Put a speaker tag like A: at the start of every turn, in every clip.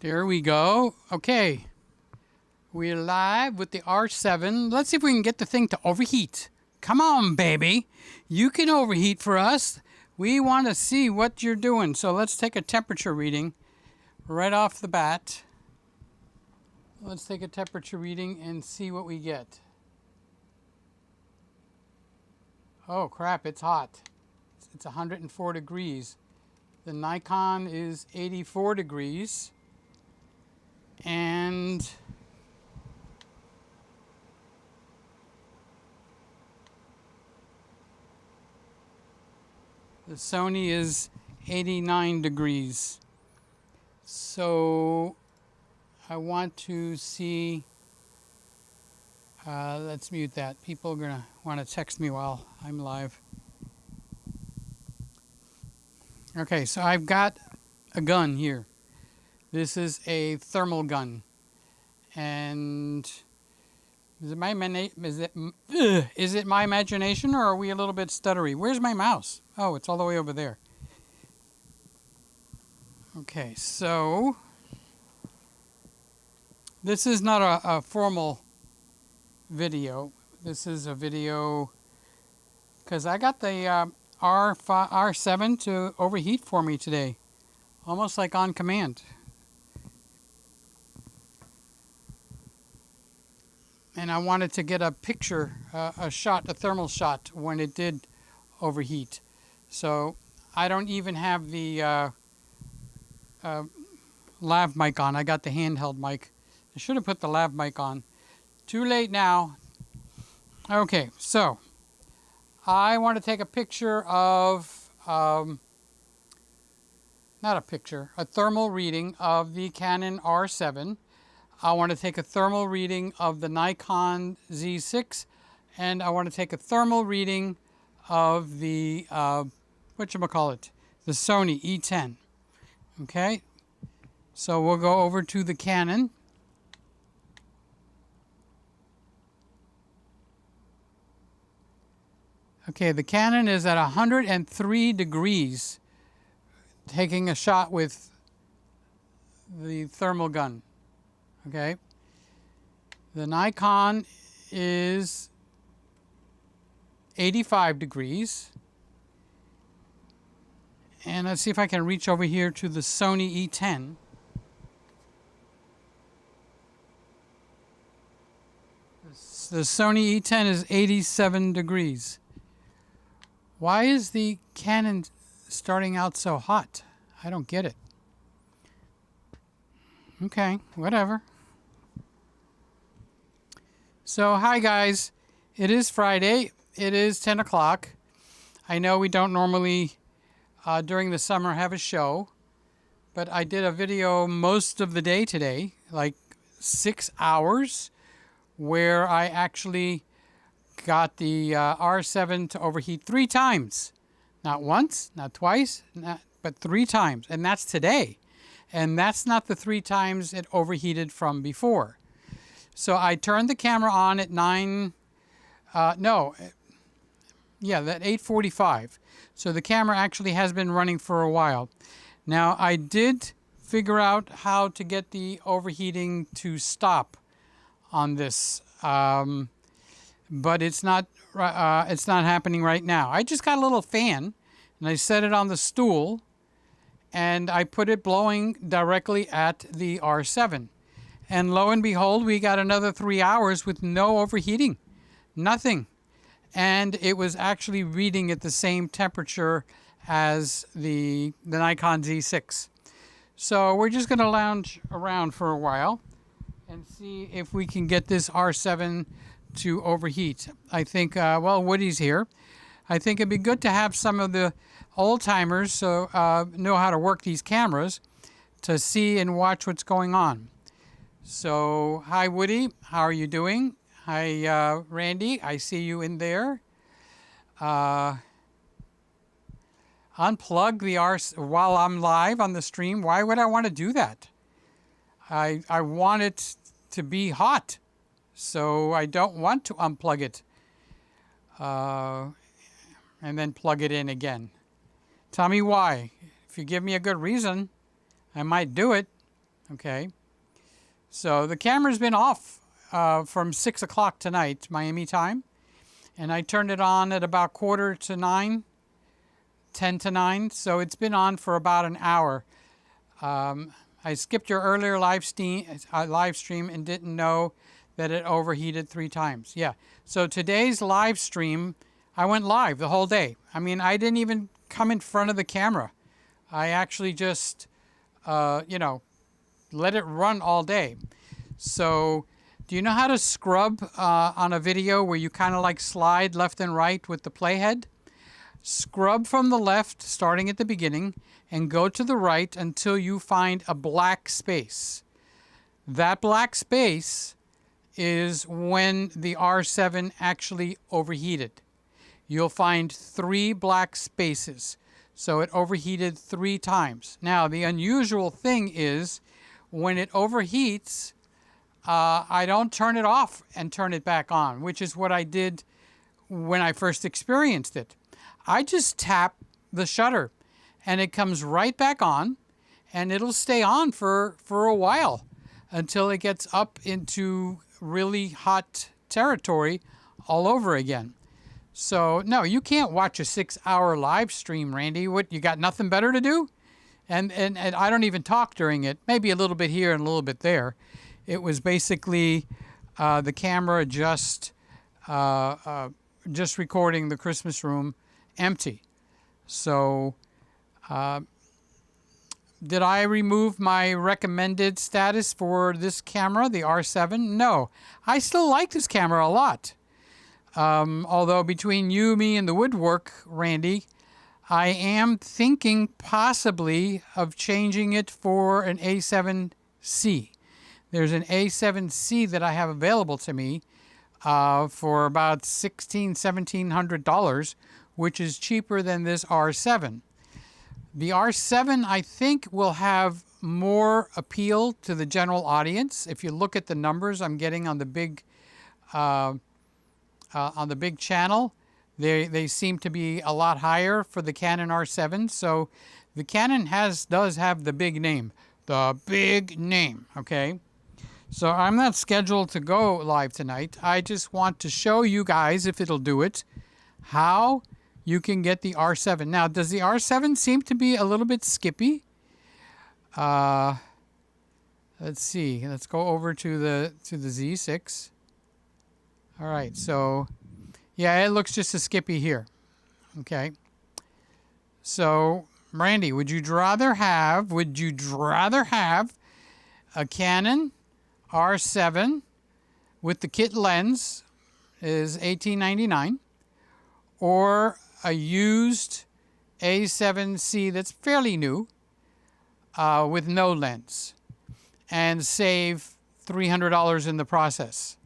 A: There we go. Okay. We're live with the R7. Let's see if we can get the thing to overheat. Come on, baby. You can overheat for us. We want to see what you're doing. So let's take a temperature reading right off the bat. Let's take a temperature reading and see what we get. Oh, crap. It's hot. It's 104 degrees. The Nikon is 84 degrees. And the Sony is 89 degrees. So I want to see, let's mute that. People are going to want to text me while I'm live. Okay, so I've got a gun here. This is a thermal gun. And is it my imagination, or are we a little bit stuttery? Where's my mouse? Oh, it's all the way over there. Okay, so this is not a formal video. This is a video because I got the R7 to overheat for me today, almost like on command. And I wanted to get a picture, a thermal shot when it did overheat. So I don't even have the lav mic on. I got the handheld mic. I should have put the lav mic on. Too late now. Okay, so I want to take a picture of, not a picture, a thermal reading of the Canon R7. I want to take a thermal reading of the Nikon Z6, and I want to take a thermal reading of the, whatchamacallit, the Sony E10. Okay, so we'll go over to the Canon. Okay, the Canon is at 103 degrees, taking a shot with the thermal gun. Okay, the Nikon is 85 degrees. And let's see if I can reach over here to the Sony E10. The Sony E10 is 87 degrees. Why is the Canon starting out so hot? I don't get it. Okay, whatever. So, hi guys. It is Friday. It is 10 o'clock. I know we don't normally, during the summer, have a show. But I did a video most of the day today, like 6 hours, where I actually got the R7 to overheat 3 times. Not once, not twice, but 3 times. And that's today. And that's not the 3 times it overheated from before. So I turned the camera on at 8:45. So the camera actually has been running for a while. Now I did figure out how to get the overheating to stop on this, but it's not happening right now. I just got a little fan and I set it on the stool, and I put it blowing directly at the R7. And lo and behold, we got another 3 hours with no overheating. Nothing. And it was actually reading at the same temperature as the Nikon Z6. So we're just going to lounge around for a while and see if we can get this R7 to overheat. I think, well, Woody's here. I think it'd be good to have some of the old-timers so know how to work these cameras to see and watch what's going on. So, hi Woody, how are you doing? Hi Randy, I see you in there. Unplug the while I'm live on the stream. Why would I want to do that? I want it to be hot, so I don't want to unplug it and then plug it in again. Tell me why. If you give me a good reason, I might do it. Okay. So the camera's been off from 6 o'clock tonight, Miami time. And I turned it on at about 8:45, 10 to 9. So it's been on for about an hour. I skipped your earlier live stream and didn't know that it overheated 3 times. Yeah. So today's live stream, I went live the whole day. I mean, I didn't even come in front of the camera. I actually just, let it run all day. So do you know how to scrub on a video where you kind of like slide left and right with the playhead? Scrub from the left, starting at the beginning, and go to the right until you find a black space. That black space is when the R7 actually overheated. You'll find 3 black spaces. So it overheated 3 times. Now, the unusual thing is when it overheats, I don't turn it off and turn it back on, which is what I did when I first experienced it. I just tap the shutter and it comes right back on, and it'll stay on for a while until it gets up into really hot territory all over again. So, no, you can't watch a 6-hour live stream, Randy. What, you got nothing better to do? And I don't even talk during it, maybe a little bit here and a little bit there. It was basically the camera just recording the Christmas room empty. So, did I remove my recommended status for this camera, the R7? No. I still like this camera a lot. Although between you, me, and the woodwork, Randy, I am thinking possibly of changing it for an A7C. There's an A7C that I have available to me for about $1,700, which is cheaper than this R7. The R7, I think, will have more appeal to the general audience. If you look at the numbers I'm getting on the big channel, they seem to be a lot higher for the Canon R7. So the Canon does have the big name. The big name, okay? So I'm not scheduled to go live tonight. I just want to show you guys, if it'll do it, how you can get the R7. Now, does the R7 seem to be a little bit skippy? Let's see. Let's go over to the Z6. All right, so yeah, it looks just as skippy here. Okay. So, Randy, would you rather have a Canon R7 with the kit lens is $18.99, or a used A7C that's fairly new with no lens, and save $300 in the process?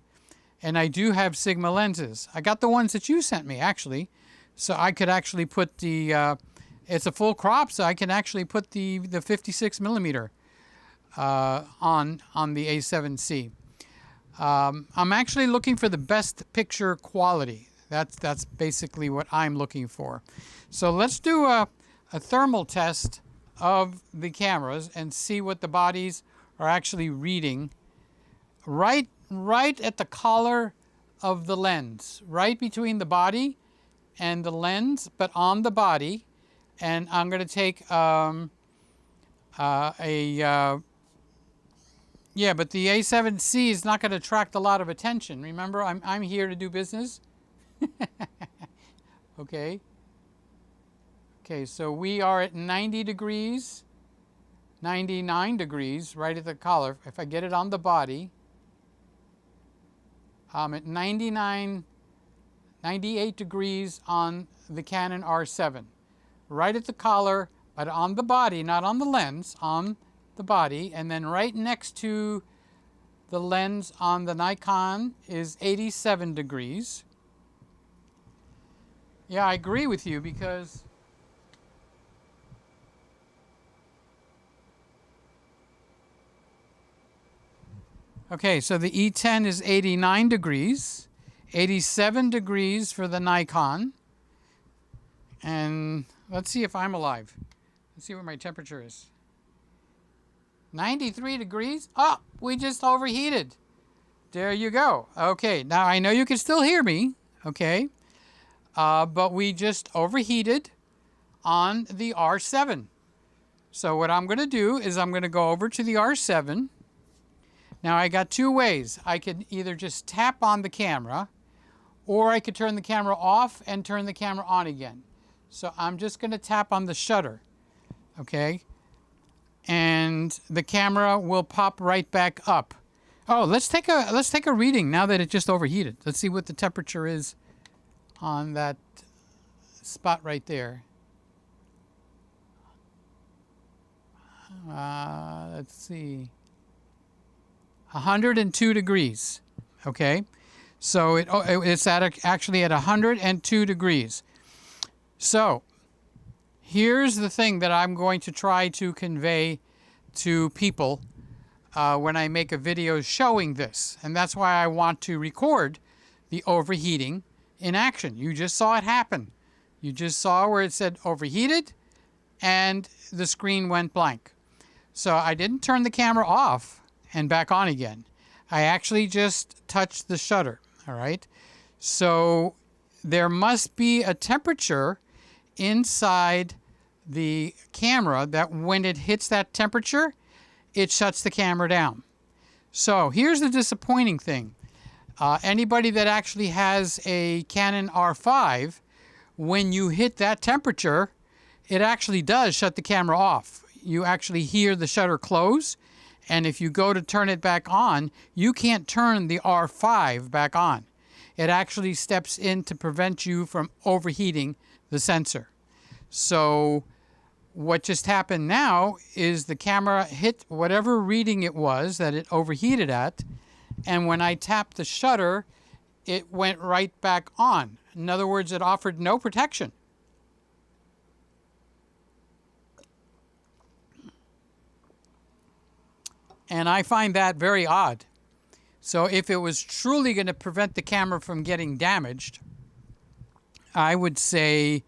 A: And I do have Sigma lenses. I got the ones that you sent me, actually. So I could actually put the, it's a full crop, so I can actually put the 56 millimeter on the A7C. I'm actually looking for the best picture quality. That's basically what I'm looking for. So let's do a thermal test of the cameras and see what the bodies are actually reading right at the collar of the lens, right between the body and the lens, but on the body. And I'm going to take but the A7C is not going to attract a lot of attention. Remember, I'm here to do business. Okay. Okay, so we are at 90 degrees, 99 degrees, right at the collar. If I get it on the body, I'm at 98 degrees on the Canon R7. Right at the collar, but on the body, not on the lens, on the body. And then right next to the lens on the Nikon is 87 degrees. Yeah, I agree with you because okay, so the E10 is 89 degrees, 87 degrees for the Nikon. And let's see if I'm alive. Let's see what my temperature is. 93 degrees. Oh, we just overheated. There you go. Okay, now I know you can still hear me, okay? But we just overheated on the R7. So what I'm going to do is I'm going to go over to the R7. Now I got two ways. I could either just tap on the camera, or I could turn the camera off and turn the camera on again. So I'm just going to tap on the shutter, okay? And the camera will pop right back up. Oh, let's take a reading now that it just overheated. Let's see what the temperature is on that spot right there. Let's see. 102 degrees. Okay, so it's actually at 102 degrees. So here's the thing that I'm going to try to convey to people when I make a video showing this, and that's why I want to record the overheating in action. You just saw it happen. You just saw where it said overheated and the screen went blank. So I didn't turn the camera off and back on again. I actually just touched the shutter, all right? So there must be a temperature inside the camera that when it hits that temperature, it shuts the camera down. So here's the disappointing thing. Anybody that actually has a Canon R5, when you hit that temperature, it actually does shut the camera off. You actually hear the shutter close, and if you go to turn it back on, you can't turn the R5 back on. It actually steps in to prevent you from overheating the sensor. So what just happened now is the camera hit whatever reading it was that it overheated at, and when I tapped the shutter, it went right back on. In other words, it offered no protection. And I find that very odd. So if it was truly going to prevent the camera from getting damaged, I would say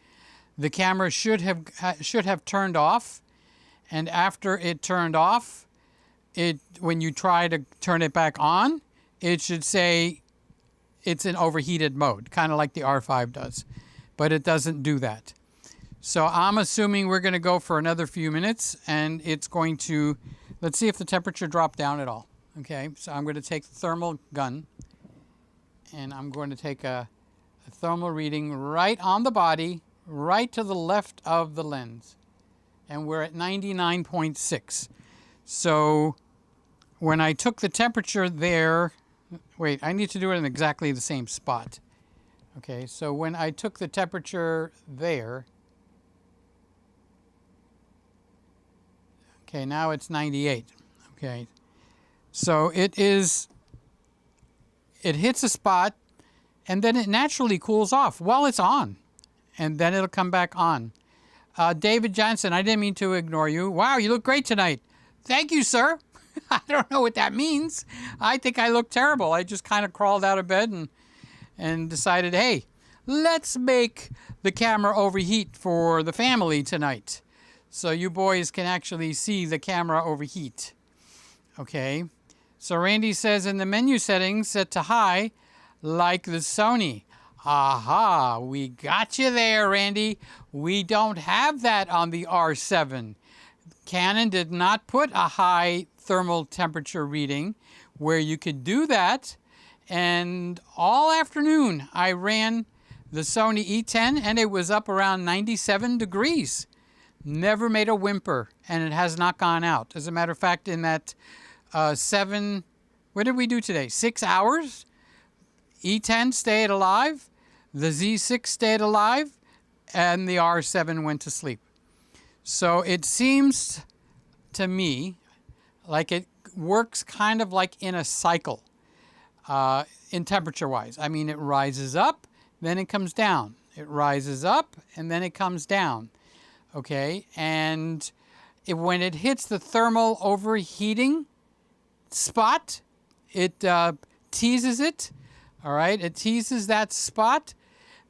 A: the camera should have turned off, and after it turned off, when you try to turn it back on, it should say it's in overheated mode, kind of like the R5 does, but it doesn't do that. So I'm assuming we're going to go for another few minutes, and it's going to, let's see if the temperature dropped down at all. Okay, so I'm going to take the thermal gun, and I'm going to take a thermal reading right on the body, right to the left of the lens, and we're at 99.6. So when I took the temperature there, wait, I need to do it in exactly the same spot. Okay, so when I took the temperature there, okay, now it's 98. Okay, so it hits a spot, and then it naturally cools off while it's on, and then it'll come back on. David Johnson, I didn't mean to ignore you. Wow, you look great tonight. Thank you, sir. I don't know what that means. I think I look terrible. I just kind of crawled out of bed and decided, hey, let's make the camera overheat for the family tonight, so you boys can actually see the camera overheat. Okay, so Randy says in the menu settings, set to high, like the Sony. Aha, we got you there, Randy. We don't have that on the R7. Canon did not put a high thermal temperature reading where you could do that. And all afternoon, I ran the Sony E10, and it was up around 97 degrees. Never made a whimper, and it has not gone out. As a matter of fact, in that what did we do today? 6 hours? E10 stayed alive, the Z6 stayed alive, and the R7 went to sleep. So it seems to me like it works kind of like in a cycle in temperature-wise. I mean, it rises up, then it comes down. It rises up, and then it comes down. Okay, and when it hits the thermal overheating spot, it teases it. All right, it teases that spot.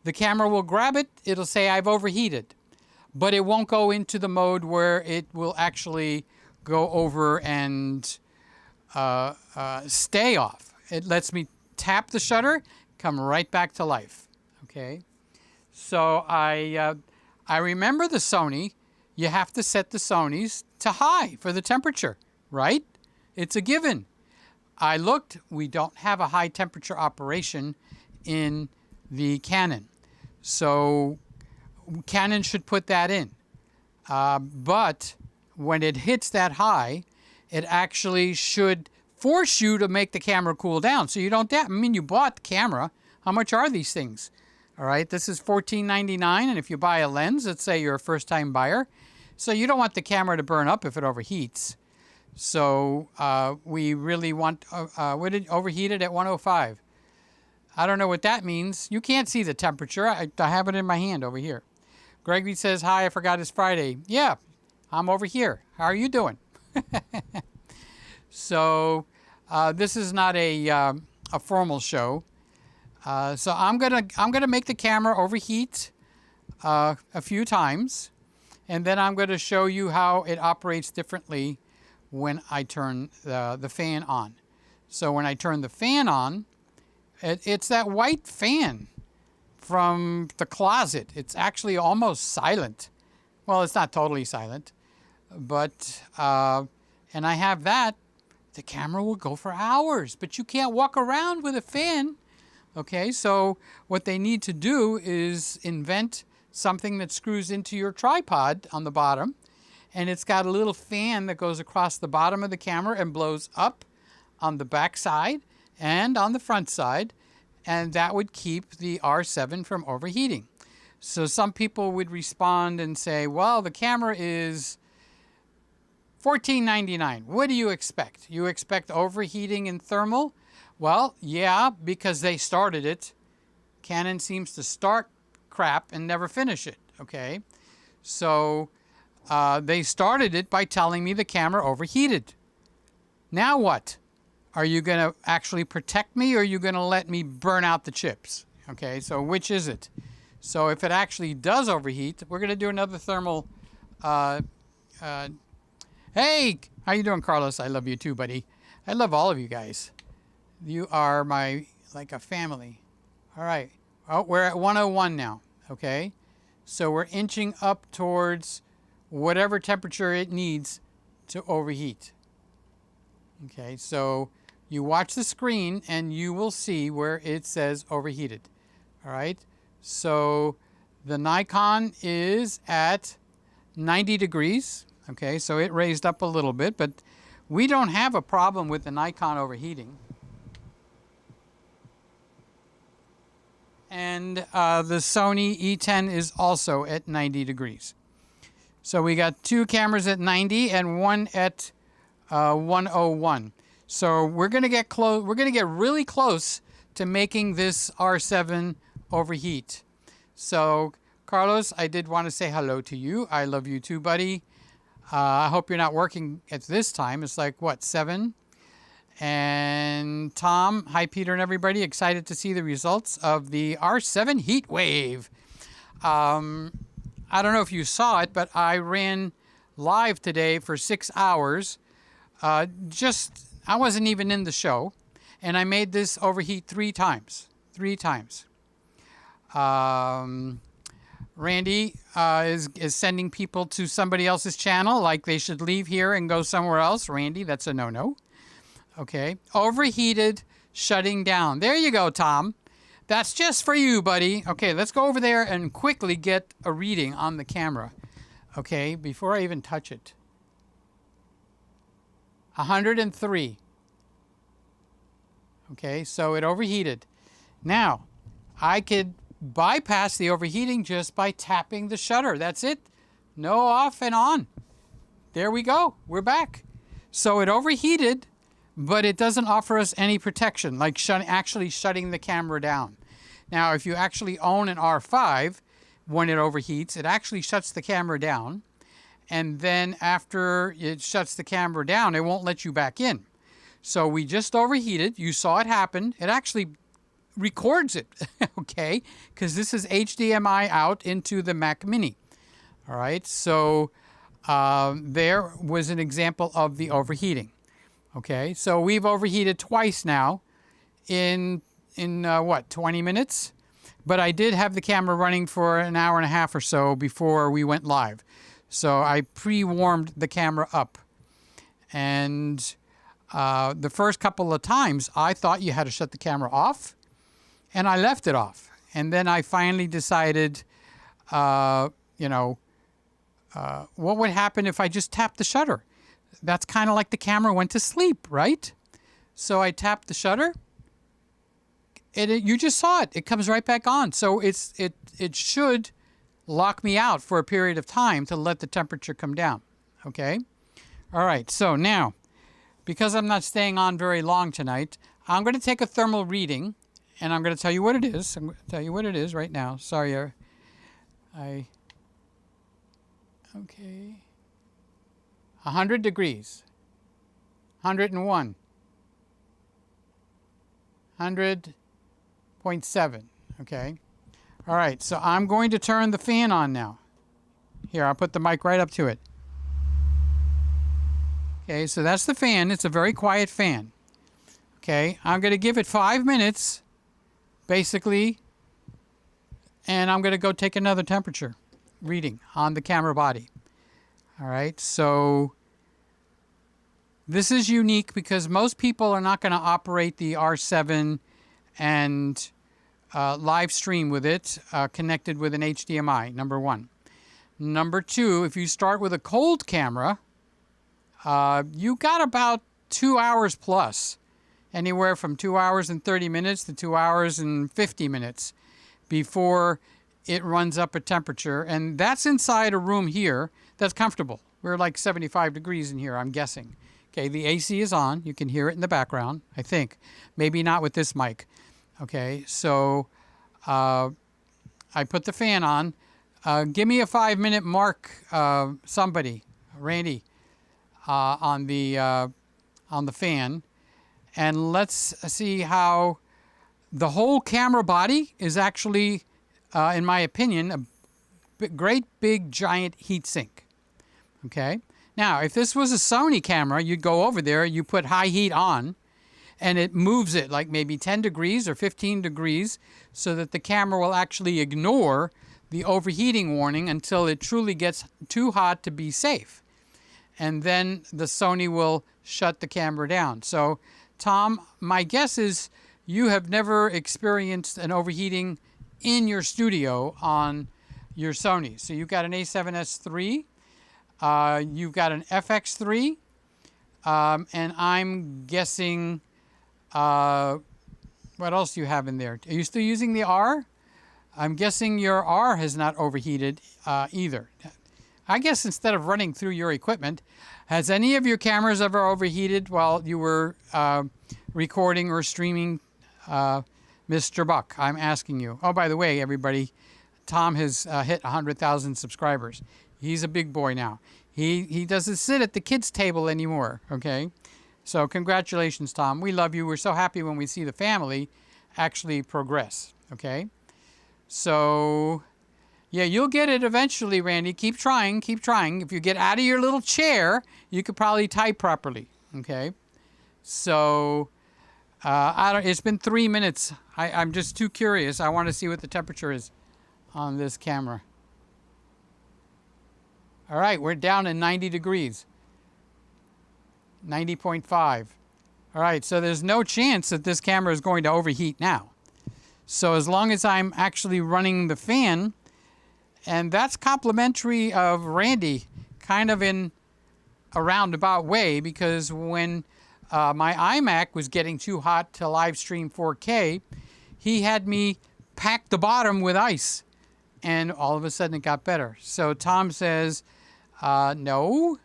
A: The camera will grab it. It'll say, I've overheated. But it won't go into the mode where it will actually go over and stay off. It lets me tap the shutter, come right back to life. Okay, so I remember the Sony. You have to set the Sonys to high for the temperature, right? It's a given. I looked, we don't have a high temperature operation in the Canon. So Canon should put that in. But when it hits that high, it actually should force you to make the camera cool down. So you don't, I mean, you bought the camera. How much are these things? All right, this is $14.99, and if you buy a lens, let's say you're a first-time buyer, so you don't want the camera to burn up if it overheats. So we really want overheated at 105. I don't know what that means. You can't see the temperature. I have it in my hand over here. Gregg says, hi, I forgot it's Friday. Yeah, I'm over here. How are you doing? So this is not a formal show. So I'm gonna make the camera overheat a few times, and then I'm going to show you how it operates differently when I turn the fan on. So when I turn the fan on, it's that white fan from the closet. It's actually almost silent. Well, it's not totally silent, but and I have that. The camera will go for hours, but you can't walk around with a fan. Okay, so what they need to do is invent something that screws into your tripod on the bottom, and it's got a little fan that goes across the bottom of the camera and blows up on the back side and on the front side, and that would keep the R7 from overheating. So some people would respond and say, well, the camera is $14.99. What do you expect? You expect overheating and thermal? Well, yeah, because they started it. Canon seems to start crap and never finish it, okay? So they started it by telling me the camera overheated. Now what? Are you going to actually protect me, or are you going to let me burn out the chips? Okay, so which is it? So if it actually does overheat, we're going to do another thermal. Hey, how you doing, Carlos? I love you too, buddy. I love all of you guys. You are like a family. All right. Oh, we're at 101 now. Okay. So we're inching up towards whatever temperature it needs to overheat. Okay. So you watch the screen and you will see where it says overheated. All right. So the Nikon is at 90 degrees. Okay. So it raised up a little bit, but we don't have a problem with the Nikon overheating. And the Sony E10 is also at 90 degrees. So we got two cameras at 90 and one at 101. So we're going to get close. We're going to get really close to making this R7 overheat. So Carlos, I did want to say hello to you. I love you too, buddy. I hope you're not working at this time. It's like, what, 7? And Tom, hi Peter and everybody, excited to see the results of the R7 heat wave. I don't know if you saw it, but I ran live today for 6 hours. I wasn't even in the show, and I made this overheat 3 times. 3 times. Randy is sending people to somebody else's channel, like they should leave here and go somewhere else. Randy, that's a no-no. Okay, overheated, shutting down. There you go, Tom. That's just for you, buddy. Okay, let's go over there and quickly get a reading on the camera. Okay, before I even touch it. 103. Okay, so it overheated. Now, I could bypass the overheating just by tapping the shutter. That's it. No off and on. There we go. We're back. So it overheated, but it doesn't offer us any protection, like actually shutting the camera down. Now, if you actually own an R5, when it overheats, it actually shuts the camera down. And then after it shuts the camera down, it won't let you back in. So we just overheated. You saw it happen. It actually records it, okay? Because this is HDMI out into the Mac Mini. All right, so there was an example of the overheating. Okay, so we've overheated twice now in what, 20 minutes? But I did have the camera running for an hour and a half or so before we went live. So I pre-warmed the camera up. And the first couple of times, I thought you had to shut the camera off, and I left it off. And then I finally decided, what would happen if I just tapped the shutter? That's kind of like the camera went to sleep, right? So I tapped the shutter, and you just saw it. It comes right back on. So it should lock me out for a period of time to let the temperature come down, okay? All right, so now, because I'm not staying on very long tonight, I'm going to take a thermal reading, and I'm going to tell you what it is. I'm going to tell you what it is right now. Sorry, okay. 100 degrees, 101, 100.7, okay? All right, so I'm going to turn the fan on now. Here, I'll put the mic right up to it. Okay, so that's the fan. It's a very quiet fan. Okay, I'm going to give it 5 minutes, basically, and I'm going to go take another temperature reading on the camera body. All right, so this is unique because most people are not going to operate the R7 and live stream with it connected with an HDMI, number one. Number two, if you start with a cold camera, you got about 2 hours plus, anywhere from 2 hours and 30 minutes to 2 hours and 50 minutes before it runs up a temperature. And that's inside a room here that's comfortable. We're like 75 degrees in here, I'm guessing. Okay, the AC is on. You can hear it in the background, I think. Maybe not with this mic. Okay, so I put the fan on. Give me a 5-minute mark, somebody, Randy, on the fan, and let's see how the whole camera body is actually, in my opinion, a great big giant heat sink. Okay. Now, if this was a Sony camera, you'd go over there, you put high heat on, and it moves it like maybe 10 degrees or 15 degrees so that the camera will actually ignore the overheating warning until it truly gets too hot to be safe. And then the Sony will shut the camera down. So, Tom, my guess is you have never experienced an overheating in your studio on your Sony. So you've got an A7S III, you've got an FX3, and I'm guessing, what else do you have in there? Are you still using the R? I'm guessing your R has not overheated either. I guess instead of running through your equipment, has any of your cameras ever overheated while you were recording or streaming, Mr. Buck? I'm asking you. Oh, by the way, everybody, Tom has hit 100,000 subscribers. He's a big boy now. He doesn't sit at the kids' table anymore, okay? So congratulations, Tom. We love you. We're so happy when we see the family actually progress, okay? So, yeah, you'll get it eventually, Randy. Keep trying, keep trying. If you get out of your little chair, you could probably type properly, okay? So, it's been 3 minutes. I'm just too curious. I want to see what the temperature is on this camera. All right, we're down in 90 degrees. 90.5. All right, so there's no chance that this camera is going to overheat now. So as long as I'm actually running the fan, and that's complimentary of Randy, kind of in a roundabout way, because when my iMac was getting too hot to live stream 4K, he had me pack the bottom with ice, and all of a sudden it got better. So Tom says, no,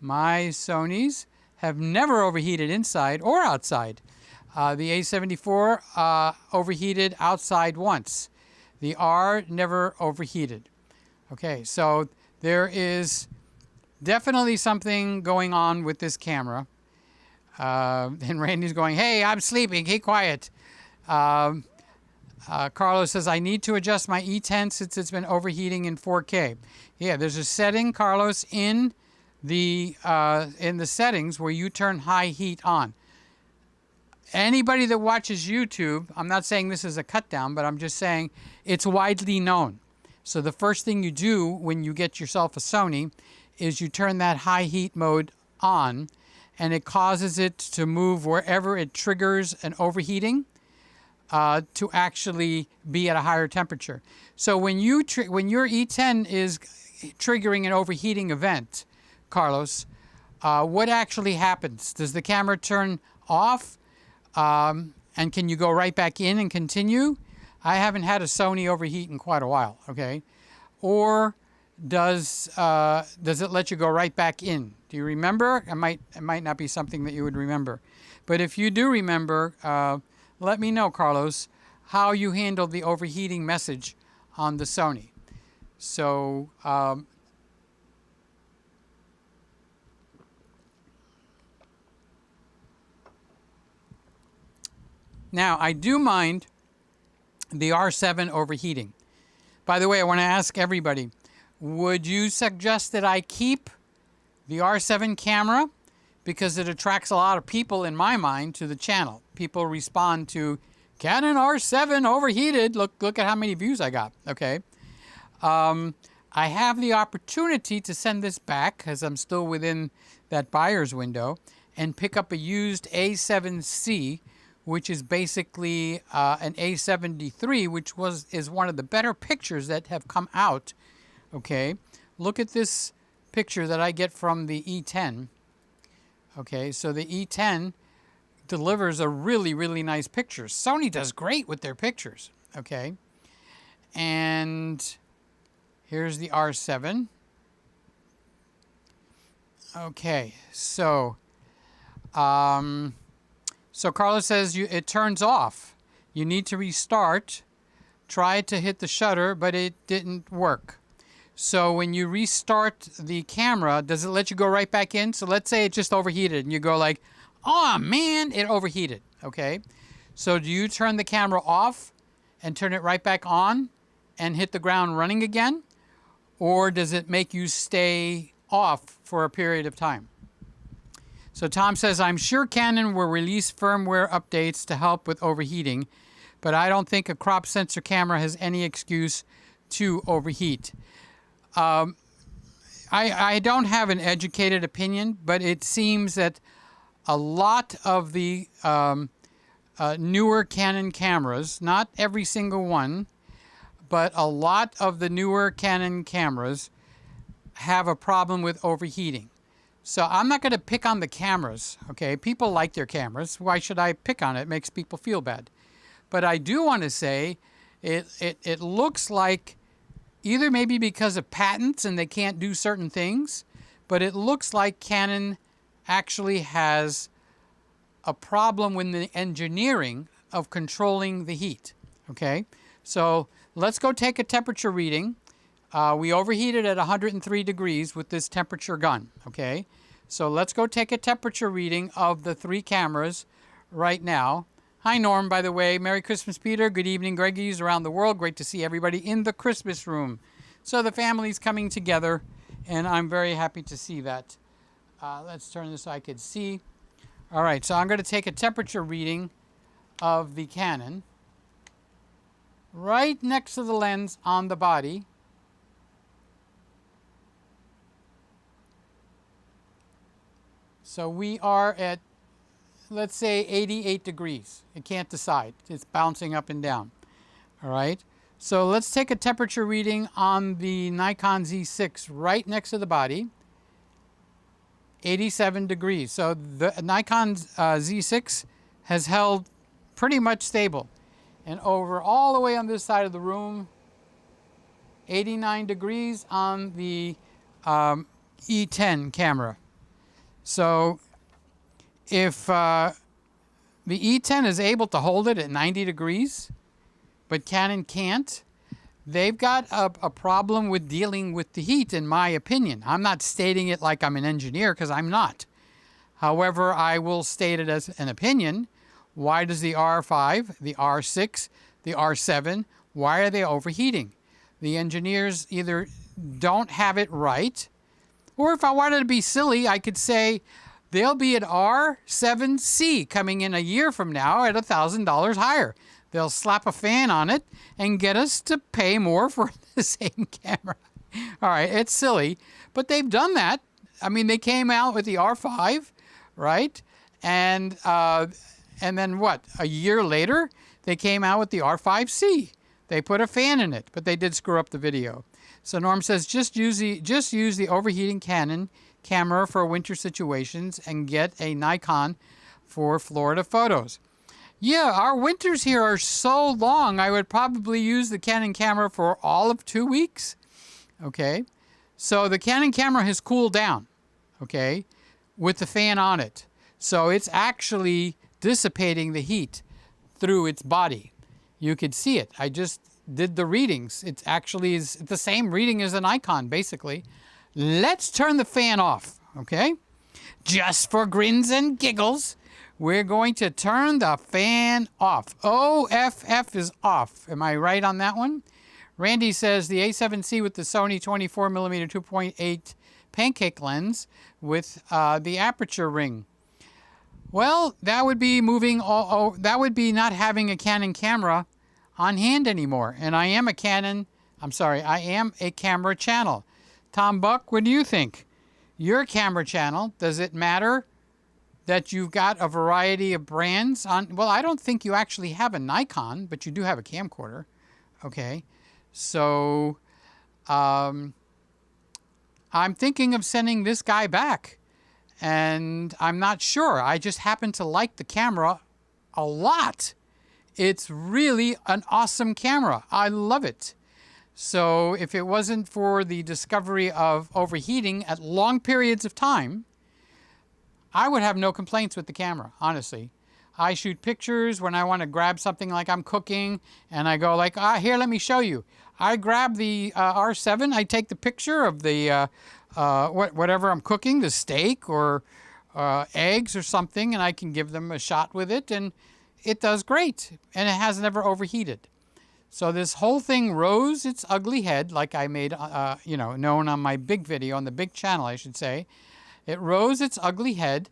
A: my Sonys have never overheated inside or outside. The A74 overheated outside once. The R never overheated. Okay, so there is definitely something going on with this camera. And Randy's going, hey, I'm sleeping, keep quiet. Carlos says, I need to adjust my E10 since it's been overheating in 4K. Yeah, there's a setting, Carlos, in the settings where you turn high heat on. Anybody that watches YouTube, I'm not saying this is a cut down, but I'm just saying it's widely known. So the first thing you do when you get yourself a Sony is you turn that high heat mode on, and it causes it to move wherever it triggers an overheating to actually be at a higher temperature. So when your E10 is triggering an overheating event, Carlos, what actually happens? Does the camera turn off? And can you go right back in and continue? I haven't had a Sony overheat in quite a while, okay? Or does it let you go right back in? Do you remember? It might not be something that you would remember. But if you do remember, let me know, Carlos, how you handled the overheating message on the Sony. So, now, I do mind the R7 overheating. By the way, I want to ask everybody, would you suggest that I keep the R7 camera? Because it attracts a lot of people, in my mind, to the channel. People respond to Canon R7 overheated. Look at how many views I got, okay? I have the opportunity to send this back, because I'm still within that buyer's window, and pick up a used A7C, which is basically an A73, which is one of the better pictures that have come out, okay? Look at this picture that I get from the E10. Okay, so the E10 delivers a really, really nice picture. Sony does great with their pictures, okay? And here's the R7. Okay, so Carlos says it turns off. You need to restart. Tried to hit the shutter, but it didn't work. So when you restart the camera, does it let you go right back in? So let's say it just overheated and you go like, oh man, it overheated, okay? So do you turn the camera off and turn it right back on and hit the ground running again? Or does it make you stay off for a period of time? So Tom says, I'm sure Canon will release firmware updates to help with overheating, but I don't think a crop sensor camera has any excuse to overheat. I don't have an educated opinion, but it seems that a lot of the newer Canon cameras, not every single one, but a lot of the newer Canon cameras have a problem with overheating. So I'm not going to pick on the cameras, okay? People like their cameras. Why should I pick on it? It makes people feel bad. But I do want to say it looks like either maybe because of patents and they can't do certain things, but it looks like Canon actually has a problem with the engineering of controlling the heat, okay? So let's go take a temperature reading. We overheated at 103 degrees with this temperature gun, okay? So let's go take a temperature reading of the three cameras right now. Hi, Norm, by the way. Merry Christmas, Peter. Good evening, Greggies around the world. Great to see everybody in the Christmas room. So the family's coming together, and I'm very happy to see that. Let's turn this so I could see. All right, so I'm going to take a temperature reading of the Canon right next to the lens on the body. So we are at, let's say, 88 degrees. It can't decide. It's bouncing up and down. All right. So let's take a temperature reading on the Nikon Z6 right next to the body. 87 degrees. So the Nikon Z6 has held pretty much stable. And over all the way on this side of the room, 89 degrees on the E10 camera. So if the E10 is able to hold it at 90 degrees, but Canon can't, they've got a problem with dealing with the heat, in my opinion. I'm not stating it like I'm an engineer, because I'm not. However, I will state it as an opinion. Why does the R5, the R6, the R7, why are they overheating? The engineers either don't have it right, or if I wanted to be silly, I could say they'll be at R7C coming in a year from now at $1,000 higher. They'll slap a fan on it and get us to pay more for the same camera. All right, it's silly, but they've done that. I mean, they came out with the R5, right? And then what? A year later, they came out with the R5C. They put a fan in it, but they did screw up the video. So Norm says, just use the overheating Canon camera for winter situations and get a Nikon for Florida photos. Yeah, our winters here are so long, I would probably use the Canon camera for all of 2 weeks. Okay, so the Canon camera has cooled down, okay, with the fan on it. So it's actually dissipating the heat through its body. You could see it. I just did the readings. It actually is the same reading as a Nikon, basically. Let's turn the fan off, okay? Just for grins and giggles, we're going to turn the fan off. OFF is off. Am I right on that one? Randy says the A7C with the Sony 24mm 2.8 pancake lens with the aperture ring. Well, that would be that would be not having a Canon camera on hand anymore. And I am a camera channel. Tom Buck, what do you think? You're a camera channel. Does it matter that you've got a variety of brands on? Well, I don't think you actually have a Nikon, but you do have a camcorder. Okay. So I'm thinking of sending this guy back. And I'm not sure. I just happen to like the camera a lot. It's really an awesome camera. I love it. So if it wasn't for the discovery of overheating at long periods of time, I would have no complaints with the camera, honestly. I shoot pictures when I want to grab something like I'm cooking, and I go like, here, let me show you. I grab the R7, I take the picture of the whatever I'm cooking, the steak or eggs or something, and I can give them a shot with it, and it does great, and it has never overheated. So this whole thing rose its ugly head, like I made, known on my big video, on the big channel, I should say. It rose its ugly head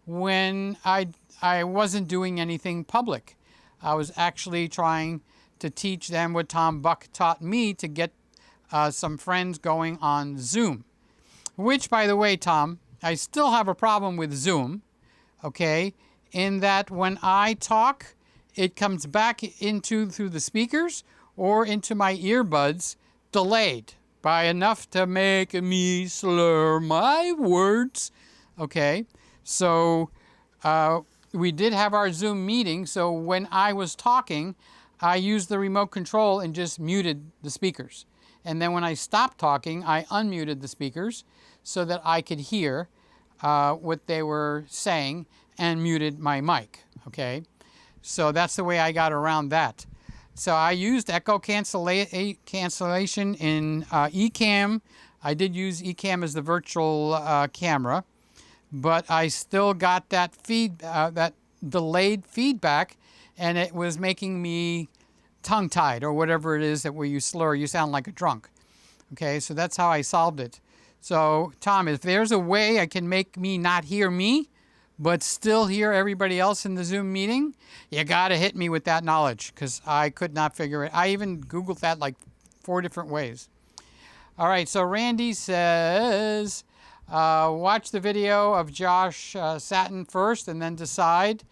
A: when I wasn't doing anything public. I was actually trying to teach them what Tom Buck taught me to get some friends going on Zoom. Which, by the way, Tom, I still have a problem with Zoom, okay, in that when I talk, it comes back through the speakers or into my earbuds delayed by enough to make me slur my words, okay? So we did have our Zoom meeting, so when I was talking, I used the remote control and just muted the speakers. And then when I stopped talking, I unmuted the speakers so that I could hear what they were saying and muted my mic, okay? So that's the way I got around that. So I used echo cancellation in Ecamm. I did use Ecamm as the virtual camera, but I still got that that delayed feedback, and it was making me tongue-tied or whatever it is that where you slur, you sound like a drunk. Okay, so that's how I solved it. So, Tom, if there's a way I can make me not hear me, but still hear everybody else in the Zoom meeting, you got to hit me with that knowledge, because I could not figure it. I even Googled that like 4 different ways. All right, so Randy says, watch the video of Josh Satin first and then decide.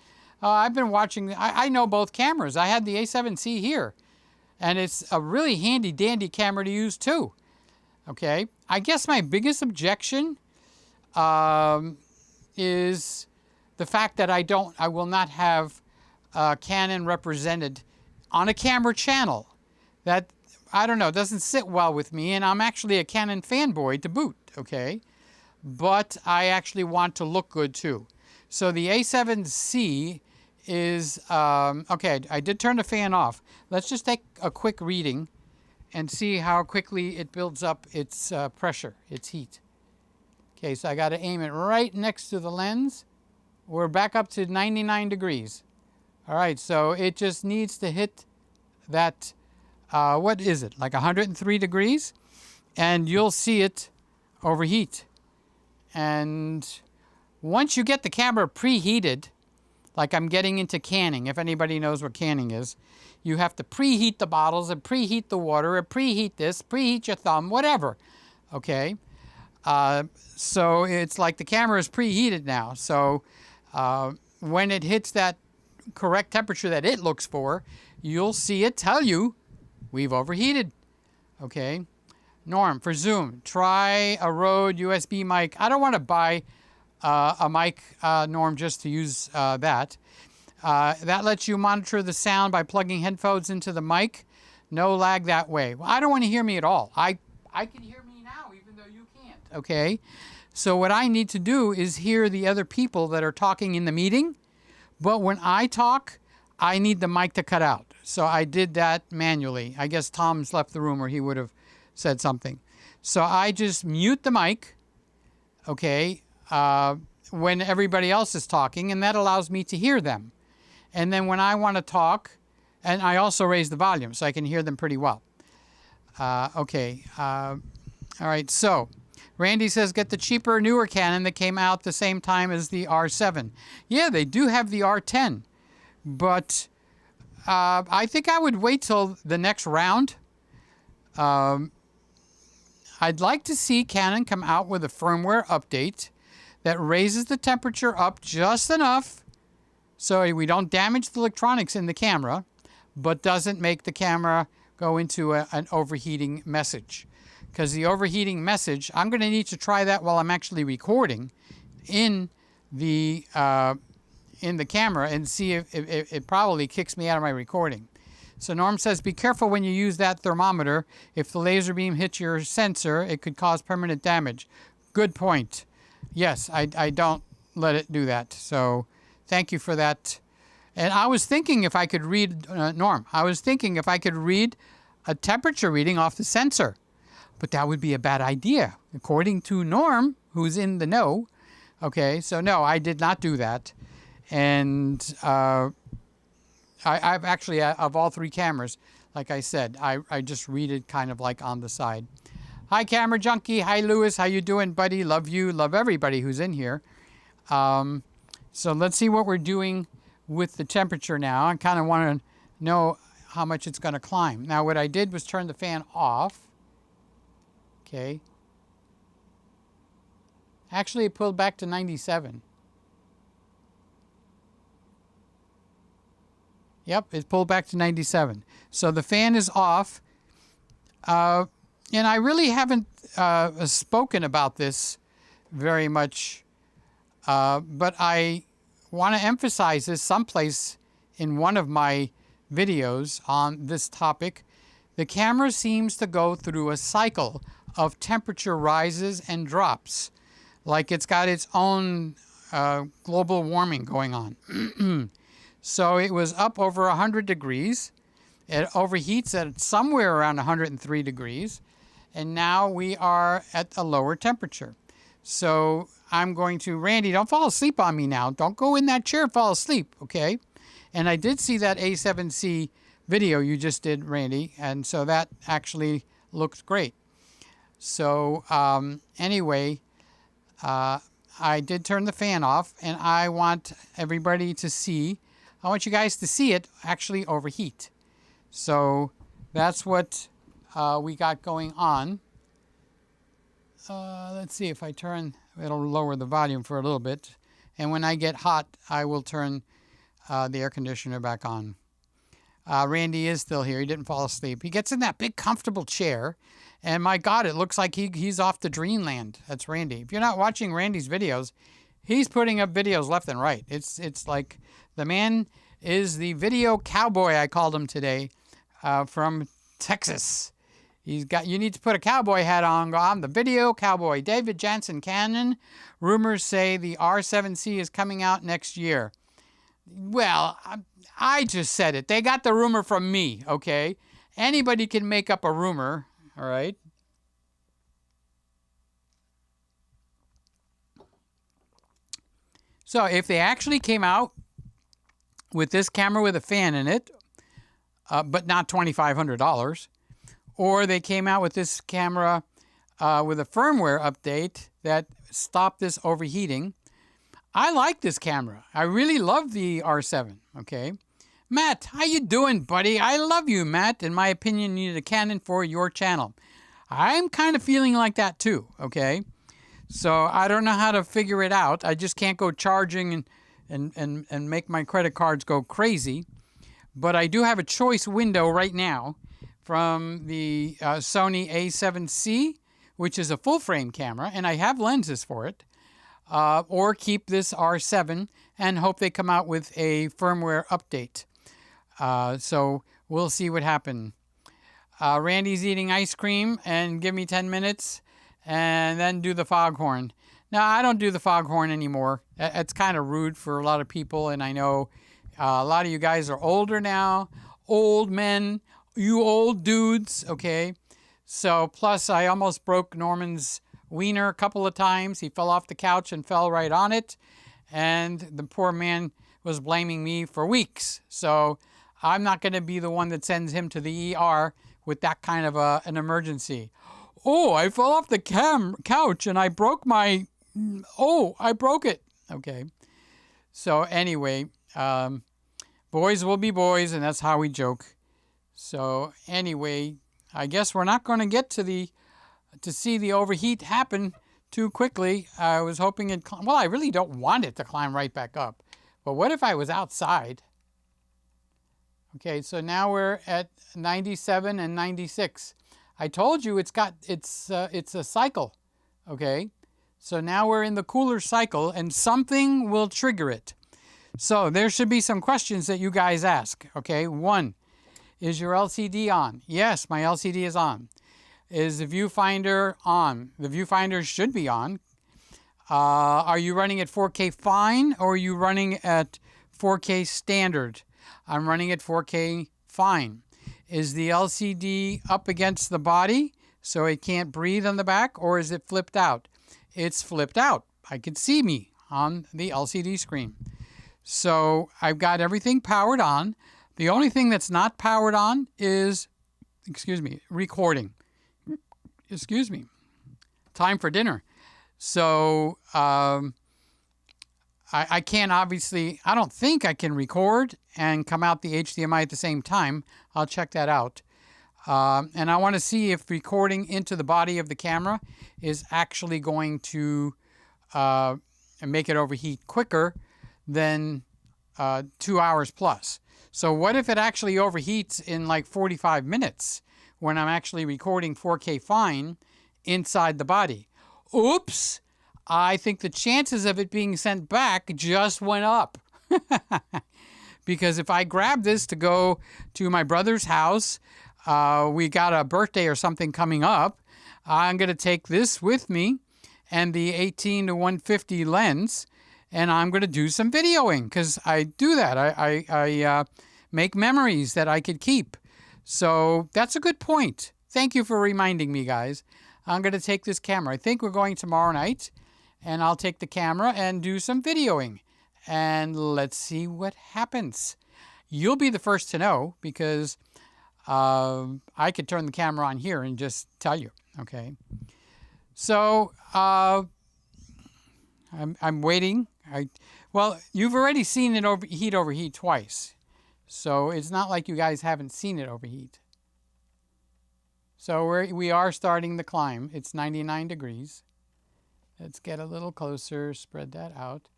A: I've been watching, I know both cameras. I had the A7C here, and it's a really handy dandy camera to use too. Okay, I guess my biggest objection is the fact that I will not have Canon represented on a camera channel. That, I don't know, doesn't sit well with me, and I'm actually a Canon fanboy to boot, okay? But I actually want to look good too. So the A7C is, okay, I did turn the fan off. Let's just take a quick reading and see how quickly it builds up its pressure, its heat. Okay, so I got to aim it right next to the lens. We're back up to 99 degrees. All right, so it just needs to hit that, what is it, like 103 degrees? And you'll see it overheat. And once you get the camera preheated, like I'm getting into canning, if anybody knows what canning is, you have to preheat the bottles and preheat the water and preheat this, preheat your thumb, whatever, okay? So it's like the camera is preheated now. So when it hits that correct temperature that it looks for, you'll see it tell you we've overheated, okay? Norm, for Zoom, try a Rode USB mic. I don't want to buy a mic, Norm, just to use that. That lets you monitor the sound by plugging headphones into the mic. No lag that way. Well, I don't want to hear me at all. I can hear me now, even though you can't, okay? So what I need to do is hear the other people that are talking in the meeting. But when I talk, I need the mic to cut out. So I did that manually. I guess Tom's left the room or he would have said something. So I just mute the mic, okay, when everybody else is talking, and that allows me to hear them. And then when I want to talk, and I also raise the volume so I can hear them pretty well. Okay, all right, so Randy says get the cheaper, newer Canon that came out the same time as the R7. Yeah, they do have the R10, but I think I would wait till the next round. I'd like to see Canon come out with a firmware update that raises the temperature up just enough so we don't damage the electronics in the camera, but doesn't make the camera go into an overheating message. Because the overheating message, I'm going to need to try that while I'm actually recording in the camera and see if it probably kicks me out of my recording. So Norm says, be careful when you use that thermometer. If the laser beam hits your sensor, it could cause permanent damage. Good point. Yes, I don't let it do that. So thank you for that. And I was thinking if I could read, Norm, I was thinking if I could read a temperature reading off the sensor. But that would be a bad idea, according to Norm, who's in the know. Okay, so no, I did not do that. And I've actually, of all three cameras, like I said, I just read it kind of like on the side. Hi, Camera Junkie. Hi, Lewis. How you doing, buddy? Love you. Love everybody who's in here. So let's see what we're doing with the temperature now. I kind of want to know how much it's going to climb. Now, what I did was turn the fan off. Okay. Actually, it pulled back to 97. Yep, it pulled back to 97. So the fan is off. And I really haven't spoken about this very much, but I want to emphasize this someplace in one of my videos on this topic. The camera seems to go through a cycle of temperature rises and drops, like it's got its own global warming going on. So it was up over 100 degrees. It overheats at somewhere around 103 degrees. And now we are at a lower temperature. So I'm going to, Randy, don't fall asleep on me now. Don't go in that chair and fall asleep, okay? And I did see that A7C video you just did, Randy. And so that actually looks great. So anyway, I did turn the fan off, and I want everybody to see, I want you guys to see it actually overheat. So that's what we got going on. Let's see if I turn, it'll lower the volume for a little bit. And when I get hot, I will turn the air conditioner back on. Randy is still here. He didn't fall asleep. He gets in that big comfortable chair. And my God, it looks like he's off to dreamland. That's Randy. If you're not watching Randy's videos, he's putting up videos left and right. It's like the man is the video cowboy, I called him today, from Texas. You need to put a cowboy hat on. Go, I'm the video cowboy. David Jansen Canon. Rumors say the R7C is coming out next year. Well, I just said it. They got the rumor from me, okay? Anybody can make up a rumor. All right. So if they actually came out with this camera with a fan in it, but not $2,500. Or they came out with this camera with a firmware update that stopped this overheating. I like this camera. I really love the R7, okay? Matt, how you doing, buddy? I love you, Matt. In my opinion, you need a Canon for your channel. I'm kind of feeling like that too, okay? So I don't know how to figure it out. I just can't go charging and make my credit cards go crazy. But I do have a choice window right now from the Sony A7C, which is a full-frame camera, and I have lenses for it. Or keep this R7 and hope they come out with a firmware update. So we'll see what happens. Randy's eating ice cream and give me 10 minutes and then do the foghorn. Now, I don't do the foghorn anymore. It's kind of rude for a lot of people, and I know a lot of you guys are older now, old men, you old dudes, okay? So, plus I almost broke Norman's wiener a couple of times. He fell off the couch and fell right on it, and the poor man was blaming me for weeks. So I'm not going to be the one that sends him to the ER with that kind of an emergency. Oh, I fell off the couch and I broke my... Oh, I broke it. Okay. So anyway, boys will be boys, and that's how we joke. So anyway, I guess we're not going to get to see the overheat happen too quickly. I was hoping it... Well, I really don't want it to climb right back up. But what if I was outside? Okay, so now we're at 97 and 96. I told you it's a cycle. Okay, so now we're in the cooler cycle, and something will trigger it. So there should be some questions that you guys ask. Okay, 1, is your LCD on? Yes, my LCD is on. Is the viewfinder on? The viewfinder should be on. Are you running at 4K fine, or are you running at 4K standard? I'm running at 4K fine. Is the LCD up against the body so it can't breathe on the back, or is it flipped out? It's flipped out. I can see me on the LCD screen. So I've got everything powered on. The only thing that's not powered on is, recording. Time for dinner. So I can't obviously, I don't think I can record and come out the HDMI at the same time. I'll check that out. And I want to see if recording into the body of the camera is actually going to make it overheat quicker than 2 hours plus. So what if it actually overheats in like 45 minutes when I'm actually recording 4K fine inside the body? Oops! I think the chances of it being sent back just went up. Because if I grab this to go to my brother's house, we got a birthday or something coming up, I'm going to take this with me and the 18-150 lens, and I'm going to do some videoing, because I do that. I make memories that I could keep. So that's a good point. Thank you for reminding me, guys. I'm going to take this camera. I think we're going tomorrow night, and I'll take the camera and do some videoing. And let's see what happens. You'll be the first to know, because I could turn the camera on here and just tell you, okay? So I'm waiting. Well, you've already seen it overheat twice. So it's not like you guys haven't seen it overheat. So we are starting the climb. It's 99 degrees. Let's get a little closer, spread that out.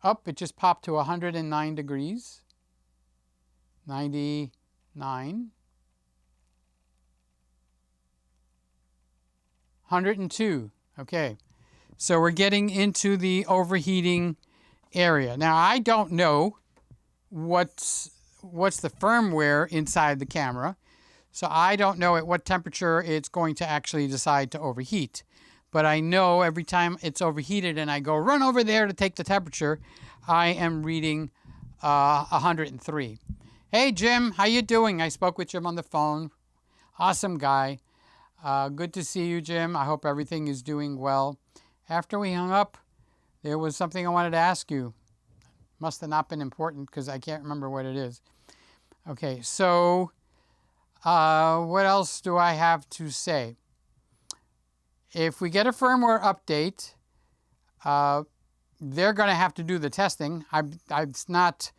A: Up, it just popped to 109 degrees. 99. 102. Okay. So we're getting into the overheating area. Now, I don't know what's the firmware inside the camera. So I don't know at what temperature it's going to actually decide to overheat. But I know every time it's overheated and I go run over there to take the temperature, I am reading 103. Hey, Jim, how you doing? I spoke with Jim on the phone. Awesome guy. Good to see you, Jim. I hope everything is doing well. After we hung up, there was something I wanted to ask you. Must have not been important because I can't remember what it is. Okay, so What else do I have to say? If we get a firmware update, they're going to have to do the testing. It's not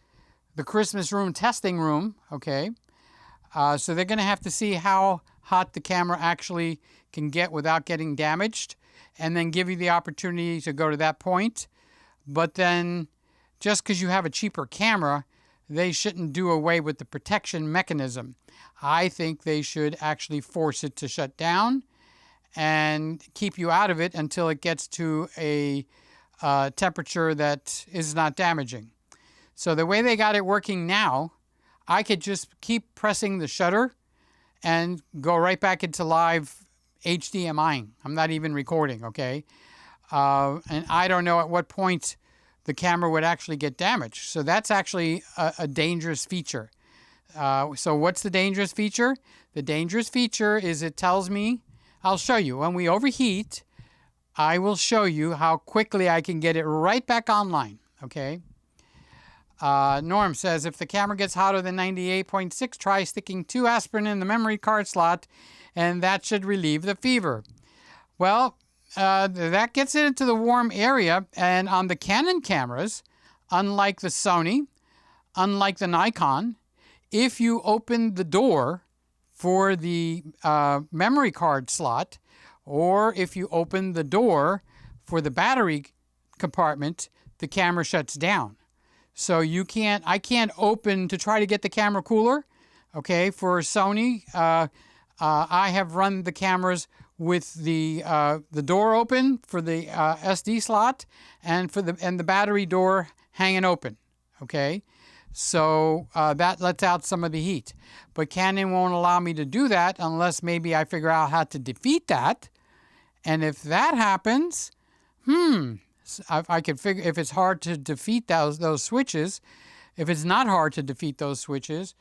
A: the Christmas room testing room, okay? So they're going to have to see how hot the camera actually can get without getting damaged, and then give you the opportunity to go to that point. But then, just because you have a cheaper camera, they shouldn't do away with the protection mechanism. I think they should actually force it to shut down and keep you out of it until it gets to a temperature that is not damaging. So the way they got it working now, I could just keep pressing the shutter and go right back into live HDMI. I'm not even recording, okay? And I don't know at what point the camera would actually get damaged. So that's actually a dangerous feature. So what's the dangerous feature? The dangerous feature is it tells me, I'll show you, when we overheat, I will show you how quickly I can get it right back online, okay? Norm says, if the camera gets hotter than 98.6, try sticking 2 aspirin in the memory card slot, and that should relieve the fever. Well, that gets it into the warm area, and on the Canon cameras, unlike the Sony, unlike the Nikon, if you open the door for the memory card slot, or if you open the door for the battery compartment, the camera shuts down. So I can't open to try to get the camera cooler. Okay, for Sony, I have run the cameras with the door open for the SD slot and the battery door hanging open. Okay, so that lets out some of the heat. But Canon won't allow me to do that unless maybe I figure out how to defeat that. And if that happens, I could figure if it's hard to defeat those switches, if it's not hard to defeat those switches,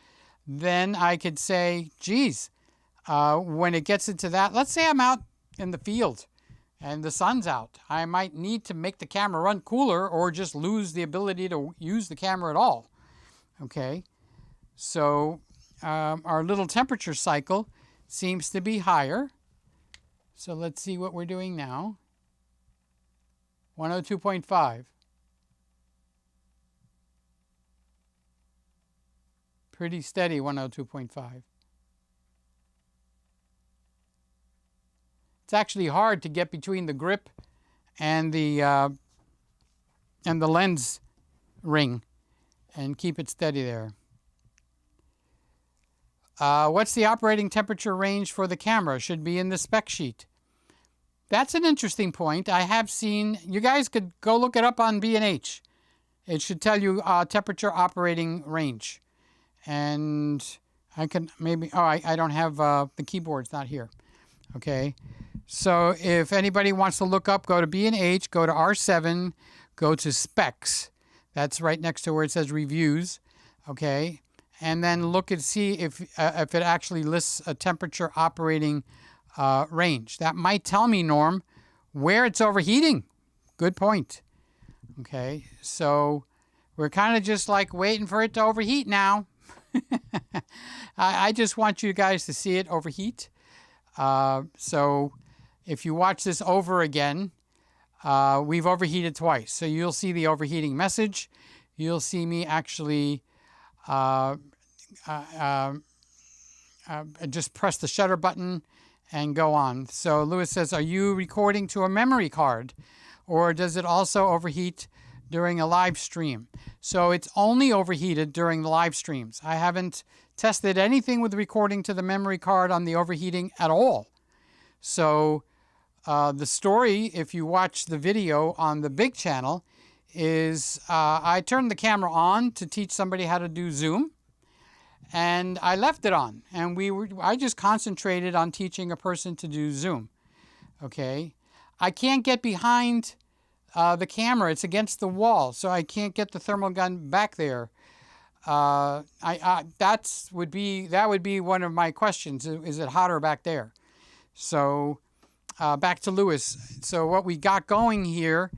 A: then I could say, geez, when it gets into that, let's say I'm out in the field and the sun's out, I might need to make the camera run cooler or just lose the ability to use the camera at all. Okay, so our little temperature cycle seems to be higher. So let's see what we're doing now. 102.5. Pretty steady, 102.5. It's actually hard to get between the grip and the lens ring and keep it steady there. What's the operating temperature range for the camera? Should be in the spec sheet. That's an interesting point. I have seen, you guys could go look it up on B&H. It should tell you temperature operating range. And I can maybe, I don't have, the keyboard's not here. Okay. So if anybody wants to look up, go to B&H, go to R7, go to specs. That's right next to where it says reviews. Okay. And then look and see if it actually lists a temperature operating range. That might tell me, Norm, where it's overheating. Good point. Okay, so we're kind of just like waiting for it to overheat now. I just want you guys to see it overheat. So if you watch this over again, we've overheated twice. So you'll see the overheating message. You'll see me actually just press the shutter button and go on. So Lewis says, are you recording to a memory card, or does it also overheat during a live stream? So it's only overheated during the live streams. I haven't tested anything with recording to the memory card on the overheating at all. So the story, if you watch the video on the big channel, is I turned the camera on to teach somebody how to do zoom, and I left it on, and I just concentrated on teaching a person to do zoom. Okay, I can't get behind the camera; it's against the wall, so I can't get the thermal gun back there. That would be one of my questions: is it hotter back there? So back to Lewis. So what we got going here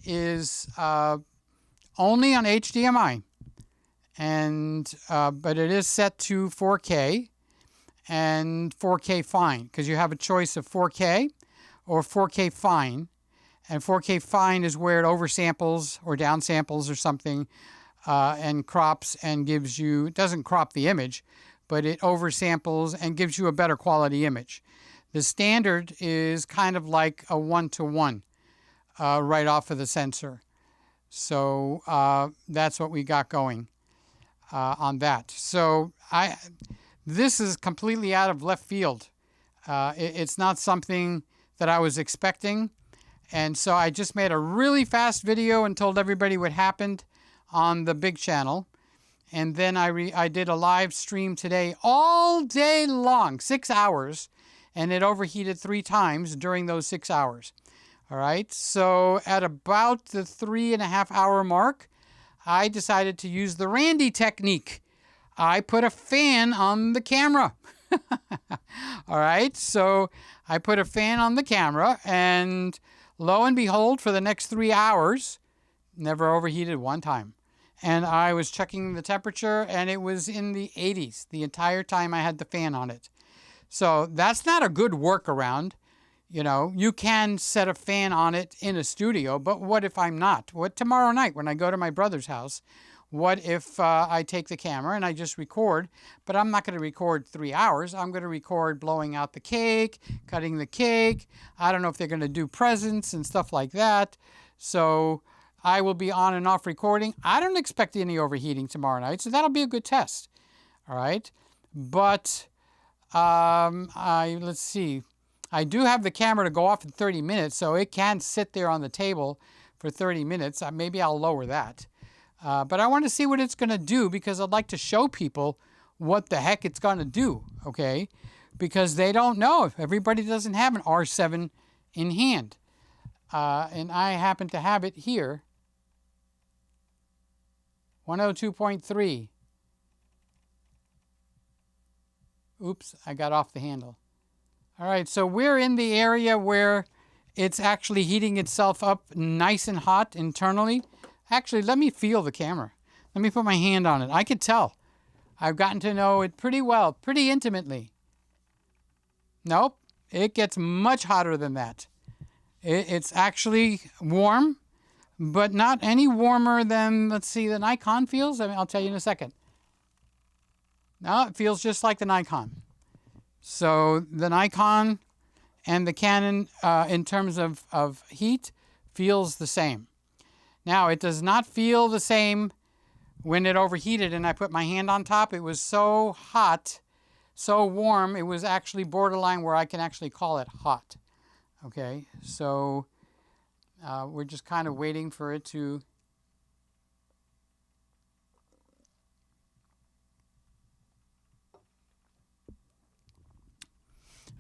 A: is only on HDMI. And but it is set to 4K, and 4K fine, because you have a choice of 4K or 4K fine. And 4K fine is where it oversamples or downsamples or something, and crops and gives you, it doesn't crop the image, but it oversamples and gives you a better quality image. The standard is kind of like a 1-to-1 right off of the sensor. So that's what we got going on that. So this is completely out of left field. It's not something that I was expecting. And so I just made a really fast video and told everybody what happened on the big channel. And then I did a live stream today all day long, 6 hours, and it overheated 3 times during those 6 hours. All right, so at about the 3.5 hour mark, I decided to use the Randy technique. I put a fan on the camera. All right, so I put a fan on the camera, and lo and behold, for the next 3 hours, never overheated one time. And I was checking the temperature, and it was in the 80s the entire time I had the fan on it. So that's not a good workaround. You know, you can set a fan on it in a studio, but what if I'm not? What tomorrow night when I go to my brother's house? What if I take the camera and I just record, but I'm not going to record 3 hours. I'm going to record blowing out the cake, cutting the cake. I don't know if they're going to do presents and stuff like that. So I will be on and off recording. I don't expect any overheating tomorrow night, so that'll be a good test. All right. But let's see. I do have the camera to go off in 30 minutes, so it can sit there on the table for 30 minutes. Maybe I'll lower that. But I want to see what it's going to do, because I'd like to show people what the heck it's going to do, okay? Because they don't know. Everybody doesn't have an R7 in hand. And I happen to have it here. 102.3. Oops, I got off the handle. All right, so we're in the area where it's actually heating itself up nice and hot internally. Actually, let me feel the camera. Let me put my hand on it. I could tell. I've gotten to know it pretty well, pretty intimately. Nope, it gets much hotter than that. It's actually warm, but not any warmer than, let's see, the Nikon feels. I'll tell you in a second. No, it feels just like the Nikon. So the Nikon and the Canon, in terms of heat, feels the same. Now, it does not feel the same when it overheated and I put my hand on top. It was so hot, so warm, it was actually borderline where I can actually call it hot. Okay, so we're just kind of waiting for it to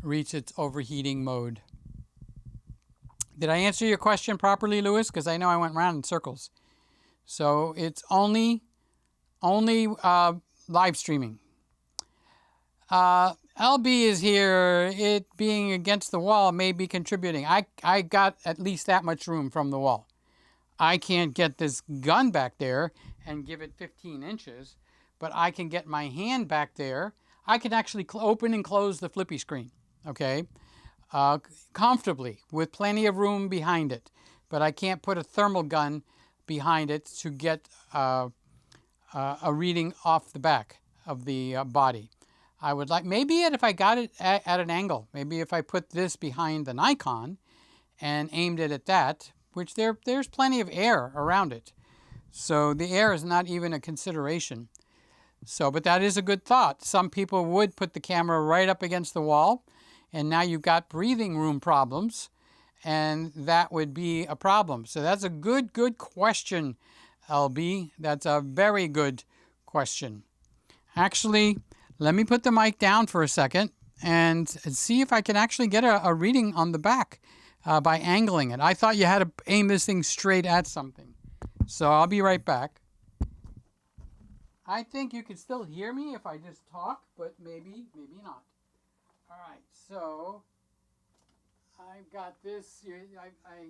A: reach its overheating mode. Did I answer your question properly, Lewis? Because I know I went round in circles. So it's only live streaming. LB is here. It being against the wall may be contributing. I got at least that much room from the wall. I can't get this gun back there and give it 15 inches, but I can get my hand back there. I can actually open and close the flippy screen, okay, comfortably with plenty of room behind it. But I can't put a thermal gun behind it to get a reading off the back of the body. I would like, maybe if I got it at an angle, maybe if I put this behind the Nikon and aimed it at that, which there's plenty of air around it. So the air is not even a consideration. So, but that is a good thought. Some people would put the camera right up against the wall, and now you've got breathing room problems, and that would be a problem. So that's a good question, LB. That's a very good question. Actually, let me put the mic down for a second and see if I can actually get a reading on the back by angling it. I thought you had to aim this thing straight at something. So I'll be right back. I think you can still hear me if I just talk, but maybe not. All right, so I've got this. Okay.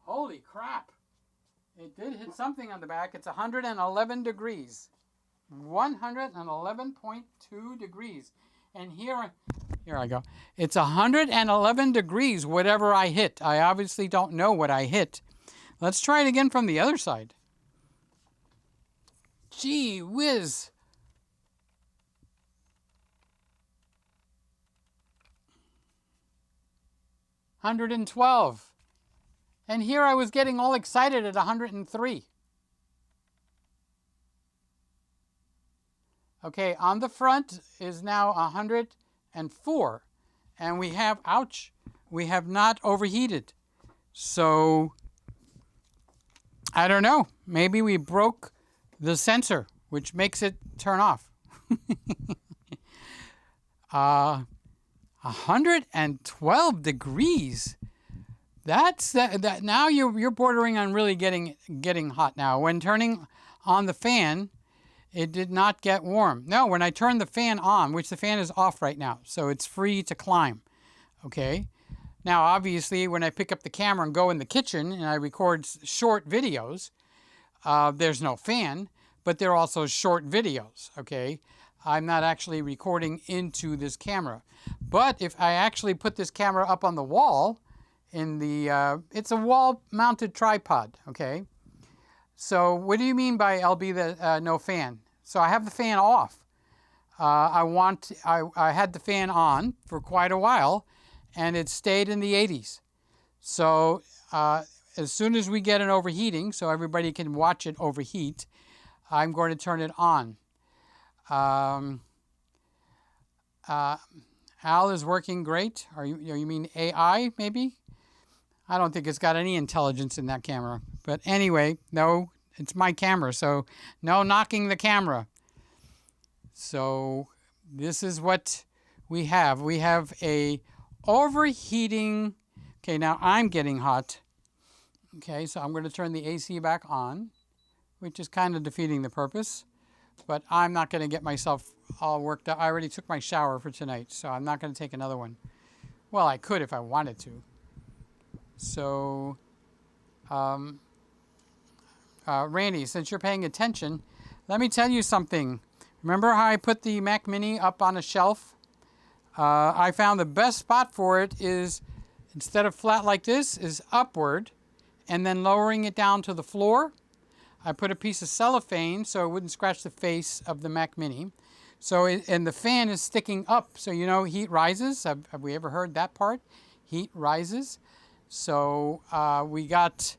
A: Holy crap! It did hit something on the back. It's 111 degrees. 111.2 degrees. And here I go. It's 111 degrees, whatever I hit. I obviously don't know what I hit. Let's try it again from the other side. Gee whiz. $112. And here I was getting all excited at 103. Okay, on the front is now 104. And we have, ouch, we have not overheated. So, I don't know. Maybe we broke the sensor, which makes it turn off. 112 degrees. That's that. Now you're bordering on really getting hot now. When turning on the fan, it did not get warm. No, when I turned the fan on, which the fan is off right now, so it's free to climb. Okay. Now, obviously, when I pick up the camera and go in the kitchen and I record short videos, there's no fan, but they're also short videos. Okay. I'm not actually recording into this camera. But if I actually put this camera up on the wall, it's a wall-mounted tripod, okay? So what do you mean by LB the no fan? So I have the fan off. I had the fan on for quite a while, and it stayed in the 80s. So as soon as we get an overheating, so everybody can watch it overheat, I'm going to turn it on. Al is working great. You mean AI maybe? I don't think it's got any intelligence in that camera. But anyway, no, it's my camera, so no knocking the camera. So this is what we have. We have a overheating. Okay, now I'm getting hot. Okay, so I'm going to turn the AC back on, which is kind of defeating the purpose. But I'm not going to get myself all worked up. I already took my shower for tonight, so I'm not going to take another one. Well, I could if I wanted to. So, Randy, since you're paying attention, let me tell you something. Remember how I put the Mac Mini up on a shelf? I found the best spot for it is, instead of flat like this, is upward, and then lowering it down to the floor. I put a piece of cellophane so it wouldn't scratch the face of the Mac Mini. So, and the fan is sticking up, so you know heat rises. Have we ever heard that part? Heat rises. So we got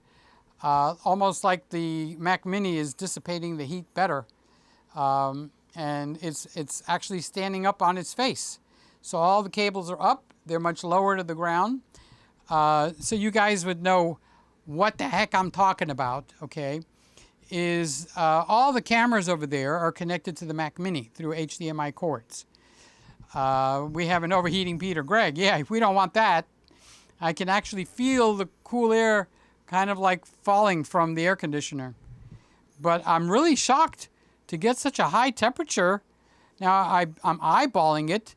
A: almost like the Mac Mini is dissipating the heat better. And it's actually standing up on its face. So all the cables are up. They're much lower to the ground. So you guys would know what the heck I'm talking about, okay? Is all the cameras over there are connected to the Mac Mini through HDMI cords. We have an overheating Peter Gregg. Yeah, we don't want that. I can actually feel the cool air kind of like falling from the air conditioner. But I'm really shocked to get such a high temperature. Now I'm eyeballing it,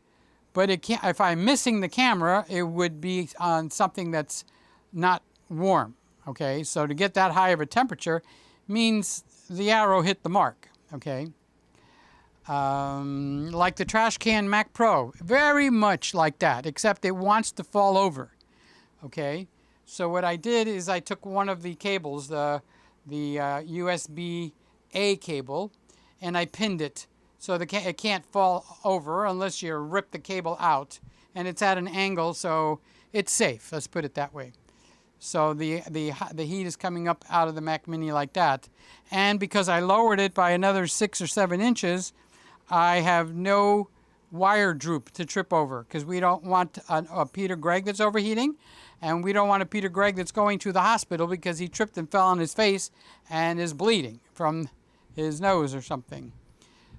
A: but it can't, if I'm missing the camera, it would be on something that's not warm. Okay, so to get that high of a temperature means the arrow hit the mark. Okay. Like the trash can Mac Pro, very much like that, except it wants to fall over. Okay, so what I did is I took one of the cables, the USB-A cable, and I pinned it so it can't fall over unless you rip the cable out, and it's at an angle, so it's safe. Let's put it that way. So the heat is coming up out of the Mac Mini like that, and because I lowered it by another 6 or 7 inches, I have no wire droop to trip over because we don't want a Peter Gregg that's overheating. And we don't want a Peter Gregg that's going to the hospital because he tripped and fell on his face and is bleeding from his nose or something.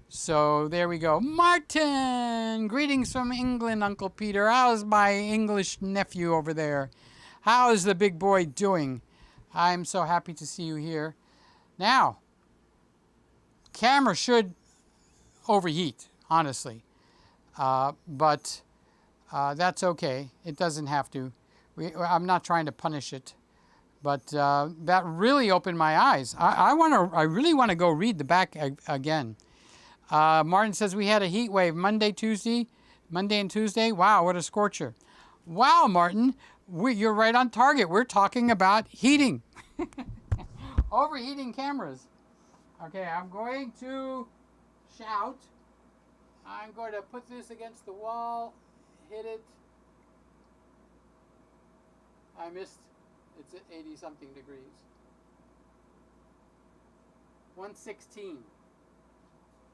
A: So there we go. Martin! Greetings from England, Uncle Peter. How's my English nephew over there? How is the big boy doing? I'm so happy to see you here. Now, camera should overheat, honestly. But that's okay. It doesn't have to. I'm not trying to punish it, But that really opened my eyes. I really want to go read the back again. Martin says we had a heat wave Monday and Tuesday. Wow, what a scorcher. Wow, Martin, you're right on target. We're talking about heating. Overheating cameras. Okay, I'm going to shout. I'm going to put this against the wall, hit it. I missed. It's at 80 something degrees. 116.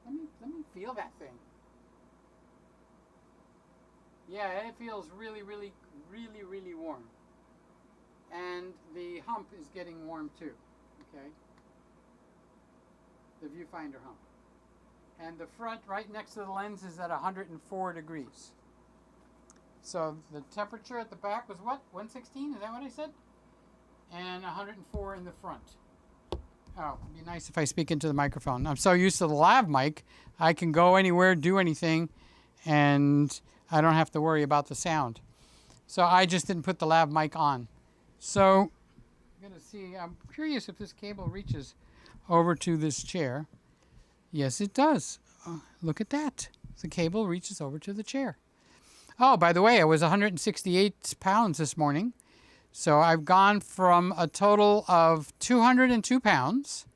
A: Let me feel that thing. Yeah, it feels really, really, really, really warm. And the hump is getting warm too. Okay. The viewfinder hump. And the front right next to the lens is at 104 degrees. So the temperature at the back was what? 116? Is that what I said? And 104 in the front. Oh, it'd be nice if I speak into the microphone. I'm so used to the lav mic, I can go anywhere, do anything, and I don't have to worry about the sound. So I just didn't put the lav mic on. So I'm going to see, I'm curious if this cable reaches over to this chair. Yes, it does. Look at that. The cable reaches over to the chair. Oh, by the way, I was 168 pounds this morning. So I've gone from a total of 202 pounds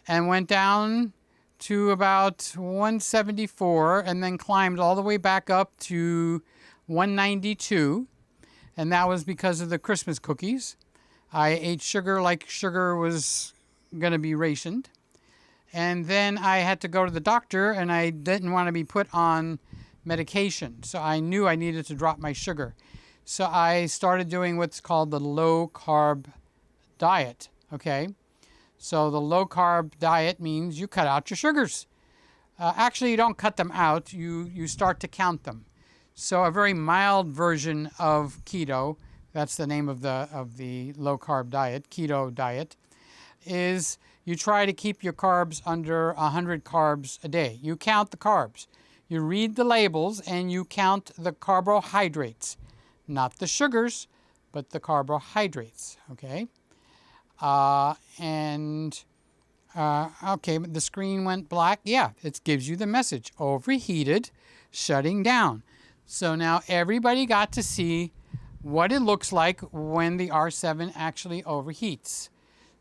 A: and went down to about 174 and then climbed all the way back up to 192. And that was because of the Christmas cookies. I ate sugar like sugar was going to be rationed. And then I had to go to the doctor, and I didn't want to be put on medication. So I knew I needed to drop my sugar. So I started doing what's called the low-carb diet, okay? So the low-carb diet means you cut out your sugars. Actually, you don't cut them out. You start to count them. So a very mild version of keto, that's the name of the low-carb diet, keto diet, is you try to keep your carbs under 100 carbs a day. You count the carbs. You read the labels and you count the carbohydrates. Not the sugars, but the carbohydrates, okay? Okay, the screen went black. Yeah, it gives you the message, overheated, shutting down. So now everybody got to see what it looks like when the R7 actually overheats.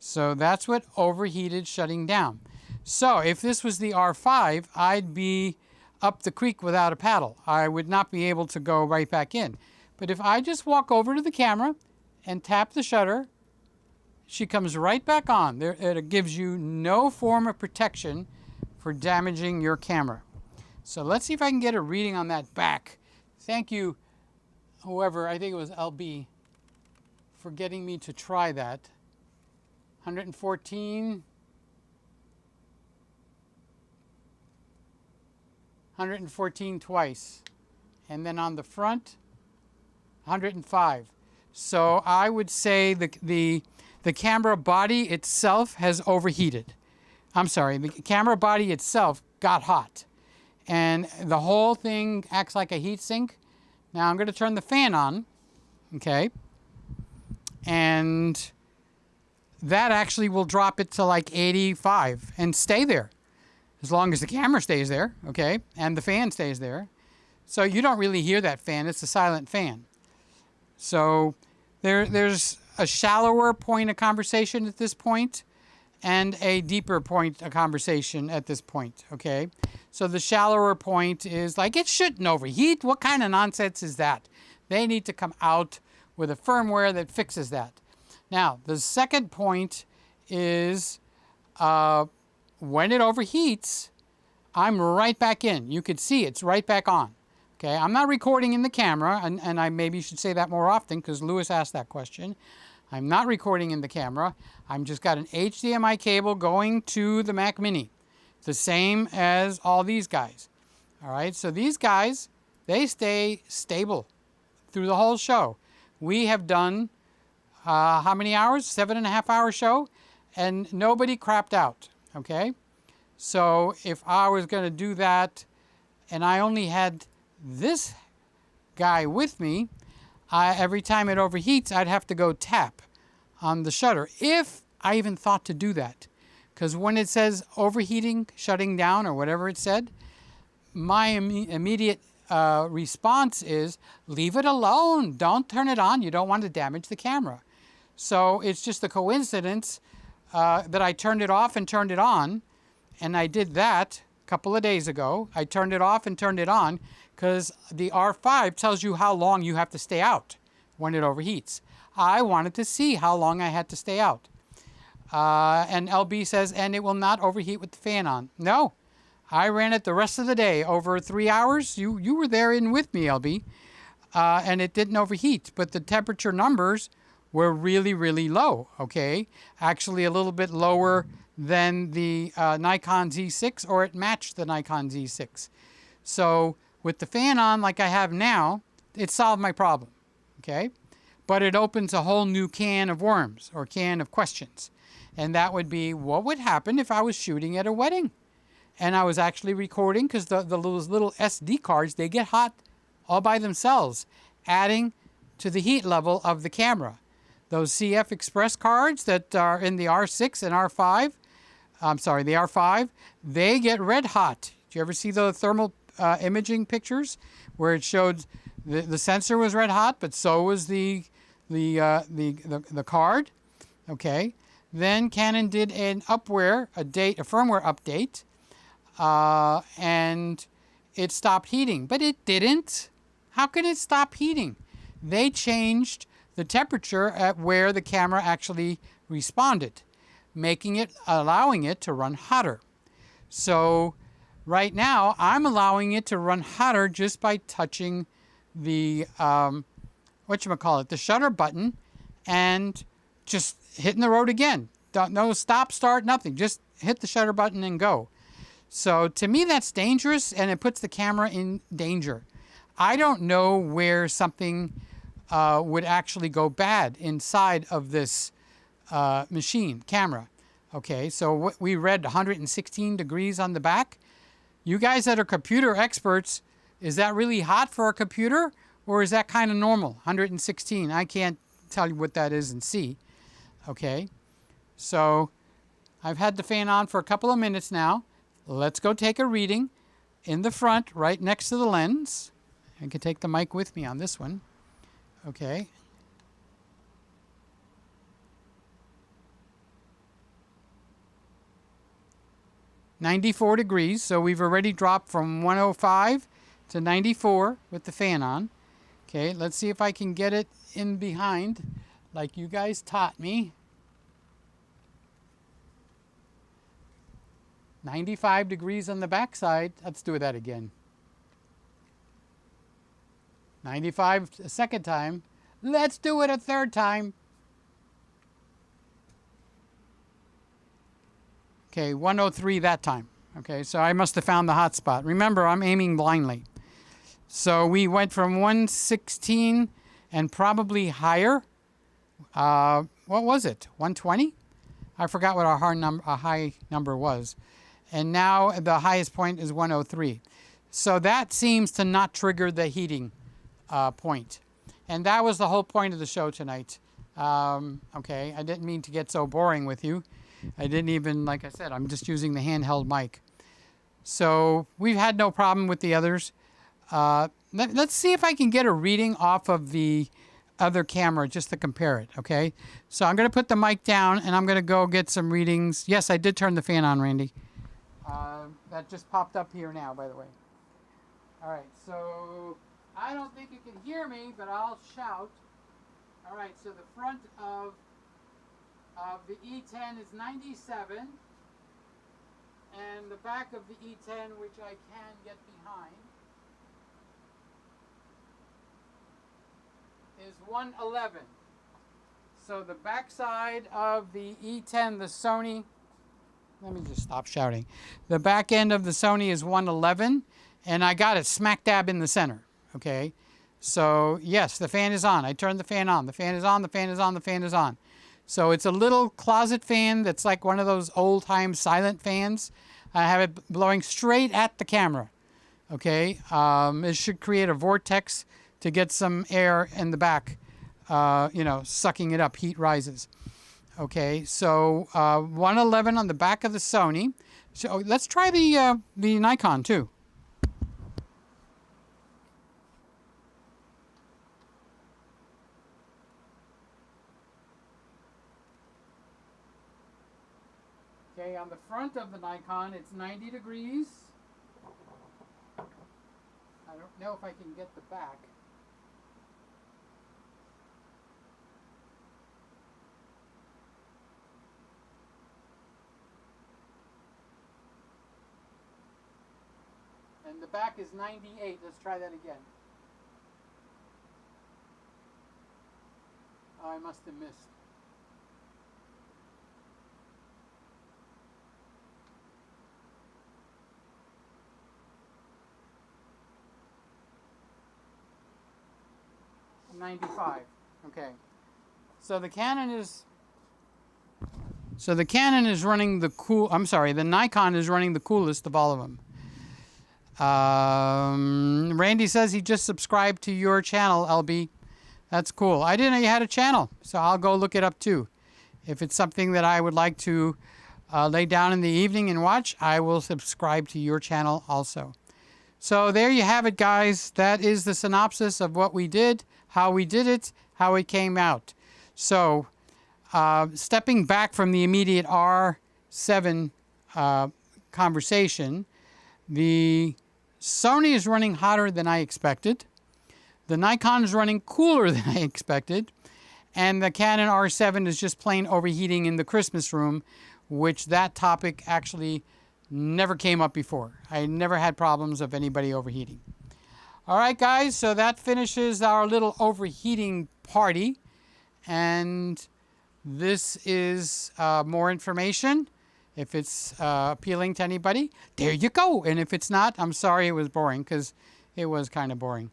A: So that's what overheated shutting down. So if this was the R5, I'd be up the creek without a paddle. I would not be able to go right back in. But if I just walk over to the camera and tap the shutter, she comes right back on. It gives you no form of protection for damaging your camera. So let's see if I can get a reading on that back. Thank you, whoever, I think it was LB, for getting me to try that. 114. 114 twice. And then on the front, 105. So I would say the camera body itself has overheated. I'm sorry, the camera body itself got hot. And the whole thing acts like a heat sink. Now I'm going to turn the fan on, okay? And that actually will drop it to like 85 and stay there. As long as the camera stays there, okay? And the fan stays there. So you don't really hear that fan, it's a silent fan. So there's a shallower point of conversation at this point and a deeper point of conversation at this point, okay? So the shallower point is like, it shouldn't overheat. What kind of nonsense is that? They need to come out with a firmware that fixes that. Now, the second point is when it overheats, I'm right back in. You could see it's right back on. Okay, I'm not recording in the camera, and I maybe should say that more often because Lewis asked that question. I'm not recording in the camera. I'm just got an HDMI cable going to the Mac Mini. The same as all these guys. All right, so these guys, they stay stable through the whole show. We have done, how many hours? 7.5-hour show, and nobody crapped out, okay? So if I was going to do that and I only had this guy with me, every time it overheats, I'd have to go tap on the shutter, if I even thought to do that. Because when it says overheating, shutting down, or whatever it said, my immediate response is, leave it alone. Don't turn it on. You don't want to damage the camera. So it's just a coincidence that I turned it off and turned it on. And I did that a couple of days ago. I turned it off and turned it on because the R5 tells you how long you have to stay out when it overheats. I wanted to see how long I had to stay out. And LB says, and it will not overheat with the fan on. No, I ran it the rest of the day, over 3 hours. You were there in with me, LB. And it didn't overheat, but the temperature numbers were really, really low, okay? Actually a little bit lower than the Nikon Z6, or it matched the Nikon Z6. So with the fan on like I have now, it solved my problem, okay? But it opens a whole new can of worms, or can of questions. And that would be, what would happen if I was shooting at a wedding? And I was actually recording, because those little SD cards, they get hot all by themselves, adding to the heat level of the camera. Those CF Express cards that are in the R6 and R5, I'm sorry, the R5, they get red hot. Do you ever see the thermal imaging pictures where it showed the sensor was red hot, but so was the card? Okay. Then Canon did an firmware update, and it stopped heating, but it didn't. How could it stop heating? They changed the temperature at where the camera actually responded, allowing it to run hotter. So right now I'm allowing it to run hotter just by touching the the shutter button and just hitting the road again. No stop, start, nothing. Just hit the shutter button and go. So to me that's dangerous, and it puts the camera in danger. I don't know where something would actually go bad inside of this camera. Okay, so we read 116 degrees on the back. You guys that are computer experts, is that really hot for a computer, or is that kind of normal, 116? I can't tell you what that is and see. Okay, so I've had the fan on for a couple of minutes now. Let's go take a reading in the front, right next to the lens. I can take the mic with me on this one. Okay. .94 degrees, so we've already dropped from 105 to 94 with the fan on. Okay, let's see if I can get it in behind like you guys taught me. 95 degrees on the backside. Let's do that again. 95 a second time. Let's do it a third time. Okay, 103 that time. Okay, so I must have found the hot spot. Remember, I'm aiming blindly. So we went from 116 and probably higher. What was it? 120? I forgot what our high number was. And now the highest point is 103. So that seems to not trigger the heating point. And that was the whole point of the show tonight. Okay, I didn't mean to get so boring with you. I didn't even, like I said, I'm just using the handheld mic. So we've had no problem with the others. Let's see if I can get a reading off of the other camera just to compare it, okay? So I'm going to put the mic down and I'm going to go get some readings. Yes, I did turn the fan on, Randy. That just popped up here now, by the way. All right, so I don't think you can hear me, but I'll shout. All right, so the front of the E10 is 97, and the back of the E10, which I can get behind, is 111. So the back side of the E10, the Sony, let me just stop shouting. The back end of the Sony is 111, and I got it smack dab in the center, okay? So yes, the fan is on. I turned the fan on. The fan is on, the fan is on, the fan is on. So it's a little closet fan that's like one of those old-time silent fans. I have it blowing straight at the camera, okay? It should create a vortex to get some air in the back, you know, sucking it up. Heat rises. Okay, so 111 on the back of the Sony. So let's try the Nikon too. Okay, on the front of the Nikon, it's 90 degrees. I don't know if I can get the back. And the back is 98. Let's try that again. Oh, I must have missed. $95. Okay. So the Canon is running the the Nikon is running the coolest of all of them. Randy says he just subscribed to your channel, LB. That's cool. I didn't know you had a channel, so I'll go look it up too. If it's something that I would like to lay down in the evening and watch, I will subscribe to your channel also. So there you have it, guys. That is the synopsis of what we did, how we did it, how it came out. So stepping back from the immediate R7 conversation, the Sony is running hotter than I expected. The Nikon is running cooler than I expected. And the Canon R7 is just plain overheating in the Christmas room, which that topic actually never came up before. I never had problems of anybody overheating. All right, guys, so that finishes our little overheating party. And this is more information. If it's appealing to anybody, there you go. And if it's not, I'm sorry it was boring, because it was kind of boring.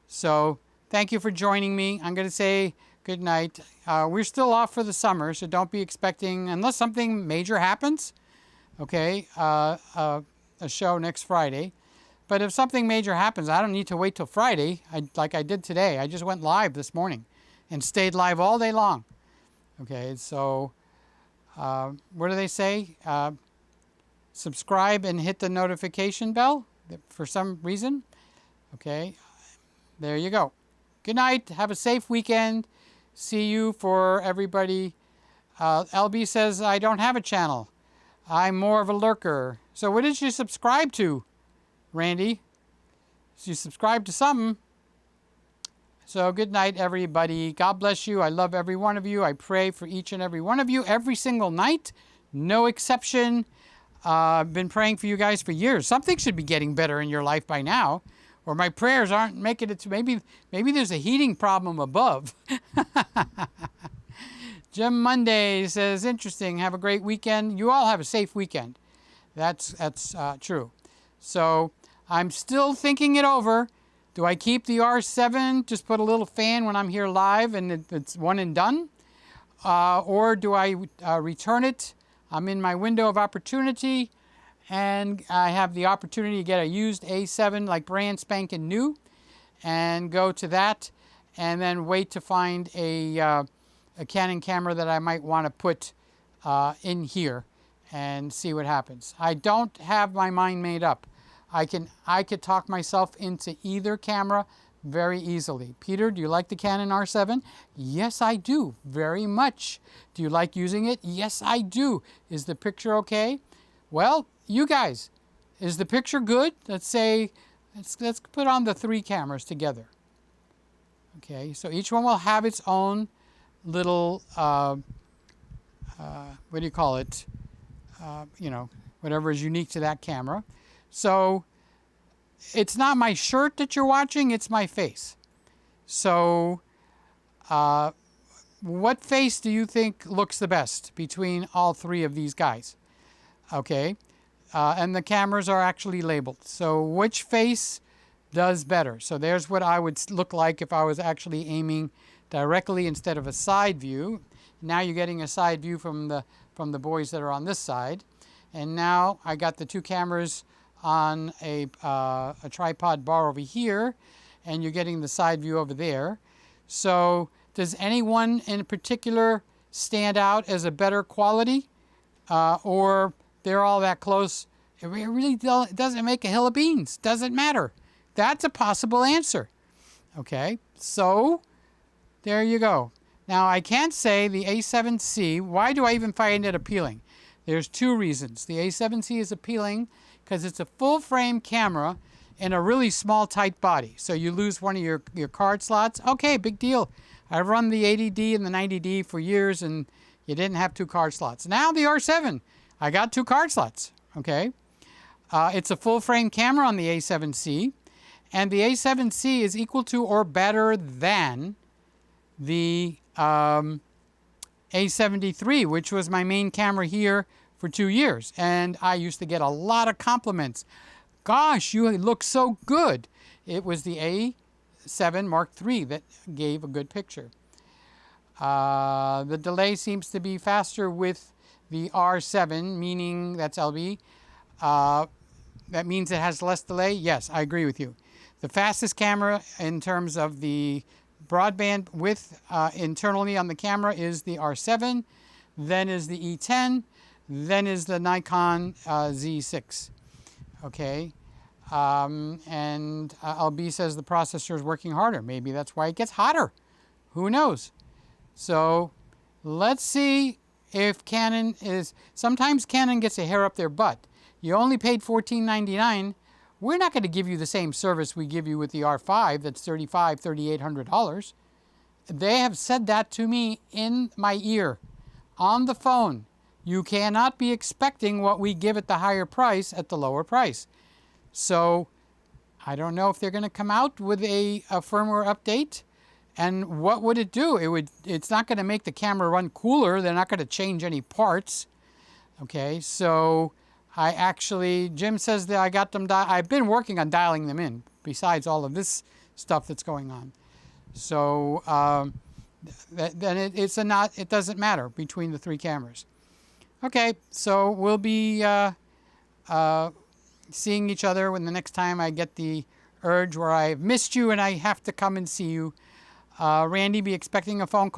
A: So thank you for joining me. I'm going to say good night. We're still off for the summer, so don't be expecting, unless something major happens, okay, a show next Friday. But if something major happens, I don't need to wait till Friday, like I did today. I just went live this morning and stayed live all day long. Okay, so what do they say? Subscribe and hit the notification bell for some reason. Okay, there you go. Good night. Have a safe weekend. See you for everybody. LB says, I don't have a channel. I'm more of a lurker. So what did you subscribe to, Randy? So you subscribed to something. So good night, everybody. God bless you. I love every one of you. I pray for each and every one of you every single night. No exception. I've been praying for you guys for years. Something should be getting better in your life by now, or my prayers aren't making it to, maybe there's a heating problem above. Jim Monday says, interesting. Have a great weekend. You all have a safe weekend. That's true. So I'm still thinking it over. Do I keep the R7, just put a little fan when I'm here live and it's one and done? Or do I return it? I'm in my window of opportunity and I have the opportunity to get a used A7 like brand spanking new and go to that and then wait to find a Canon camera that I might want to put in here and see what happens. I don't have my mind made up. I could talk myself into either camera very easily. Peter, do you like the Canon R7? Yes, I do, very much. Do you like using it? Yes, I do. Is the picture okay? Well, you guys, is the picture good? Let's put on the 3 cameras together. Okay, so each one will have its own little, what do you call it? You know, whatever is unique to that camera. So it's not my shirt that you're watching, it's my face. So what face do you think looks the best between all 3 of these guys? Okay, and the cameras are actually labeled. So which face does better? So there's what I would look like if I was actually aiming directly instead of a side view. Now you're getting a side view from the boys that are on this side. And now I got the 2 cameras on a tripod bar over here, and you're getting the side view over there. So does anyone in particular stand out as a better quality, or they're all that close. It really doesn't make a hill of beans. Doesn't matter. That's a possible answer. Okay, so there you go. Now, I can't say the A7C. Why do I even find it appealing? There's two reasons. The A7C is appealing because it's a full-frame camera in a really small, tight body. So you lose one of your card slots. Okay, big deal. I've run the 80D and the 90D for years, and you didn't have 2 card slots. Now the R7, I got 2 card slots. Okay, it's a full-frame camera on the A7C, and the A7C is equal to or better than the A73, which was my main camera here for 2 years. And I used to get a lot of compliments. Gosh, you look so good. It was the A7 Mark III that gave a good picture. The delay seems to be faster with the R7, meaning that's LB. That means it has less delay? Yes, I agree with you. The fastest camera in terms of the broadband width internally on the camera is the R7, then is the E10, then is the Nikon Z6. Okay, and LB says the processor is working harder. Maybe that's why it gets hotter. Who knows? So let's see if Canon is... Sometimes Canon gets a hair up their butt. You only paid $14.99. We're not going to give you the same service we give you with the R5 that's $3,500, $3,800. They have said that to me in my ear, on the phone. You cannot be expecting what we give at the higher price at the lower price. So I don't know if they're going to come out with a firmware update. And what would it do? It's not going to make the camera run cooler. They're not going to change any parts. Okay, so... I actually, Jim says that I got them, I've been working on dialing them in, besides all of this stuff that's going on. So then it doesn't matter between the 3 cameras. Okay, so we'll be seeing each other when the next time I get the urge where I've missed you and I have to come and see you. Randy, be expecting a phone call.